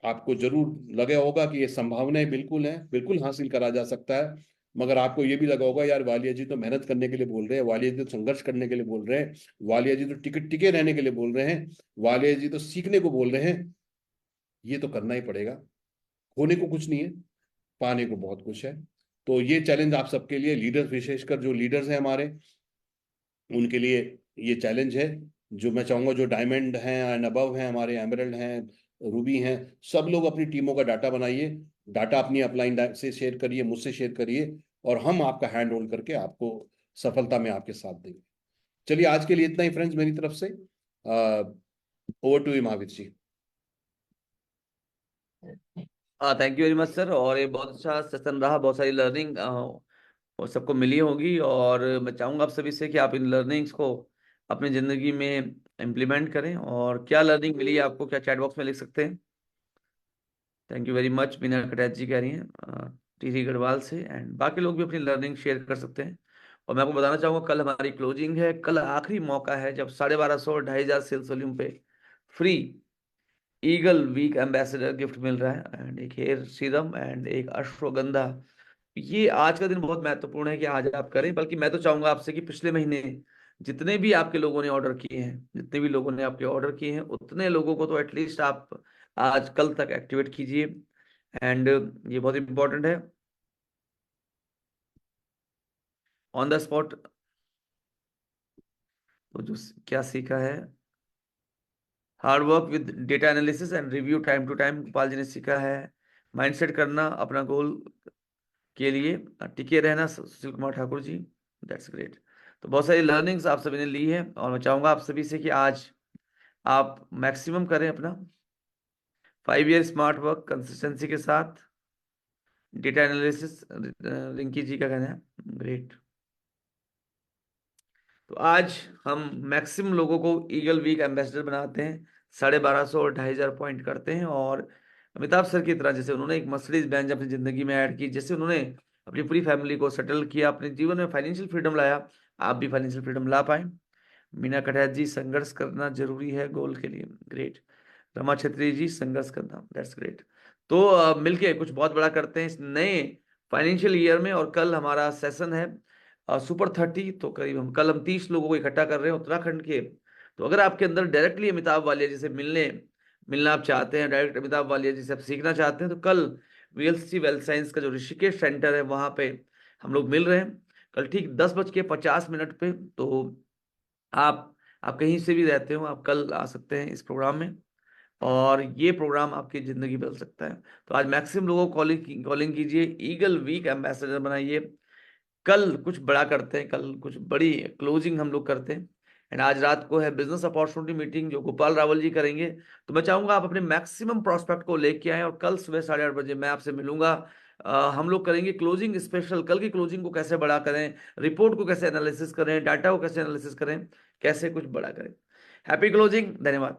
आपको जरूर लगे होगा कि ये संभावनाएं बिल्कुल हैं, बिल्कुल हासिल करा जा सकता है। मगर आपको ये भी लगा होगा यार वालिया जी तो मेहनत करने के लिए बोल रहे हैं, वालिया जी तो संघर्ष करने के लिए बोल रहे हैं, वालिया जी तो टिके टिके रहने के लिए बोल रहे हैं, वालिया जी तो सीखने को बोल रहे हैं। ये तो करना ही पड़ेगा। होने को कुछ नहीं है, पाने को बहुत कुछ है। तो ये चैलेंज आप सबके लिए, लीडर्स, विशेषकर जो लीडर्स हैं हमारे, उनके लिए ये चैलेंज है। जो मैं चाहूंगा जो डायमंड हैं एंड अबव हैं, हमारे एमरल्ड हैं, रूबी हैं, सब लोग अपनी टीमों का डाटा बनाइए, डाटा अपनी अपलाइन से शेयर करिए, मुझसे शेयर करिए, और हम आपका हैंड होल्ड करके आपको सफलता में आपके साथ देंगे। चलिए आज के लिए इतना ही फ्रेंड्स मेरी तरफ से। ओवर टू यू महावीर जी। हाँ, thank you very much sir. और ये बहुत अच्छा सेशन रहा, बहुत सारी लर्निंग और सबको मिली होगी। और मैं चाहूँगा आप सभी से कि आप इन लर्निंग्स को अपनी ज़िंदगी में इम्प्लीमेंट करें। और क्या लर्निंग मिली है आपको, क्या चैट बॉक्स में लिख सकते हैं। Thank you very much, Meena Katoch ji कह रही हैं टीरी गढ़वाल से। एंड बाकी लोग भी अपनी लर्निंग शेयर कर सकते हैं। और मैं आपको बताना चाहूँगा कल हमारी क्लोजिंग है, कल आखिरी मौका है जब 1250 और 2500 सेल्स वॉल्यूम पे free eagle week ambassador gift मिल रहा है, एंड एक हेयर सीरम एंड एक अश्वगंधा। ये आज का दिन बहुत महत्वपूर्ण है कि आज आप करें। बल्कि मैं तो चाहूंगा आपसे कि पिछले महीने जितने भी आपके लोगों ने ऑर्डर किए हैं, जितने भी लोगों ने आपके ऑर्डर किए हैं, उतने लोगों को तो एटलीस्ट आप आज कल तक एक्टिवेट कीजिए। एंड ये बहुत इंपॉर्टेंट है, ऑन द स्पॉट। तो जो क्या सीखा है, hard work with data analysis and review time to time, Gopal ji ने सीखा है। माइंडसेट करना अपना गोल के लिए, टिके रहना सुशील कुमार ठाकुर जी। That's great. तो बहुत सारी लर्निंग्स आप सभी ने ली है, और मैं चाहूंगा आप सभी से कि आज आप मैक्सिमम करें अपना 5 ईयर स्मार्ट वर्क कंसिस्टेंसी के साथ। डेटा एनालिसिस, रिंकी जी का कहना है, ग्रेट। तो आज हम मैक्सिमम लोगों को ईगल वीक एम्बेसडर बनाते हैं, 1250 और 2500 पॉइंट करते हैं। और अमिताभ सर की तरह, जैसे उन्होंने एक मर्सिडीज बेंज अपनी जिंदगी में ऐड की, जैसे उन्होंने अपनी पूरी फैमिली को सेटल किया, अपने जीवन में फाइनेंशियल फ्रीडम लाया, आप भी फाइनेंशियल फ्रीडम ला पाए। मीना कटैच जी, संघर्ष करना जरूरी है गोल के लिए, ग्रेट। रमा छत्री जी, संघर्ष करना, दैट्स ग्रेट। तो मिलके कुछ बहुत बड़ा करते हैं इस नए फाइनेंशियल ईयर में। और कल हमारा सेशन है सुपर 30। तो करीब हम 30 लोगों को इकट्ठा कर रहे हैं उत्तराखंड के। तो अगर आपके अंदर डायरेक्टली अमिताभ वालिया जी से मिलना आप चाहते हैं, डायरेक्ट अमिताभ वालिया जी से आप सीखना चाहते हैं, तो कल वीएलसी वेल्थ साइंस का जो ऋषिकेश सेंटर है वहां पे हम लोग मिल रहे हैं, कल ठीक 10:50 पे। तो आप आप कहीं से भी रहते हो, आप कल आ सकते हैं इस प्रोग्राम में, और ये प्रोग्राम आपकी जिंदगी बदल सकता है। तो आज मैक्सिमम लोगों को कॉलिंग कीजिए, ईगल वीक एम्बेसडर बनाइए। कल कुछ बड़ा करते हैं, कल कुछ बड़ी क्लोजिंग हम लोग करते हैं। एंड आज रात को है बिजनेस अपॉर्चुनिटी मीटिंग जो गोपाल रावल जी करेंगे। तो मैं चाहूंगा आप अपने मैक्सिमम प्रोस्पेक्ट को लेके आए, और कल सुबह 8:30 बजे मैं आपसे मिलूंगा। हम लोग करेंगे क्लोजिंग स्पेशल। कल की क्लोजिंग को कैसे बड़ा करें, रिपोर्ट को कैसे एनालिसिस करें, डाटा को कैसे एनालिसिस करें, कैसे कुछ बड़ा करें। हैप्पी क्लोजिंग, धन्यवाद।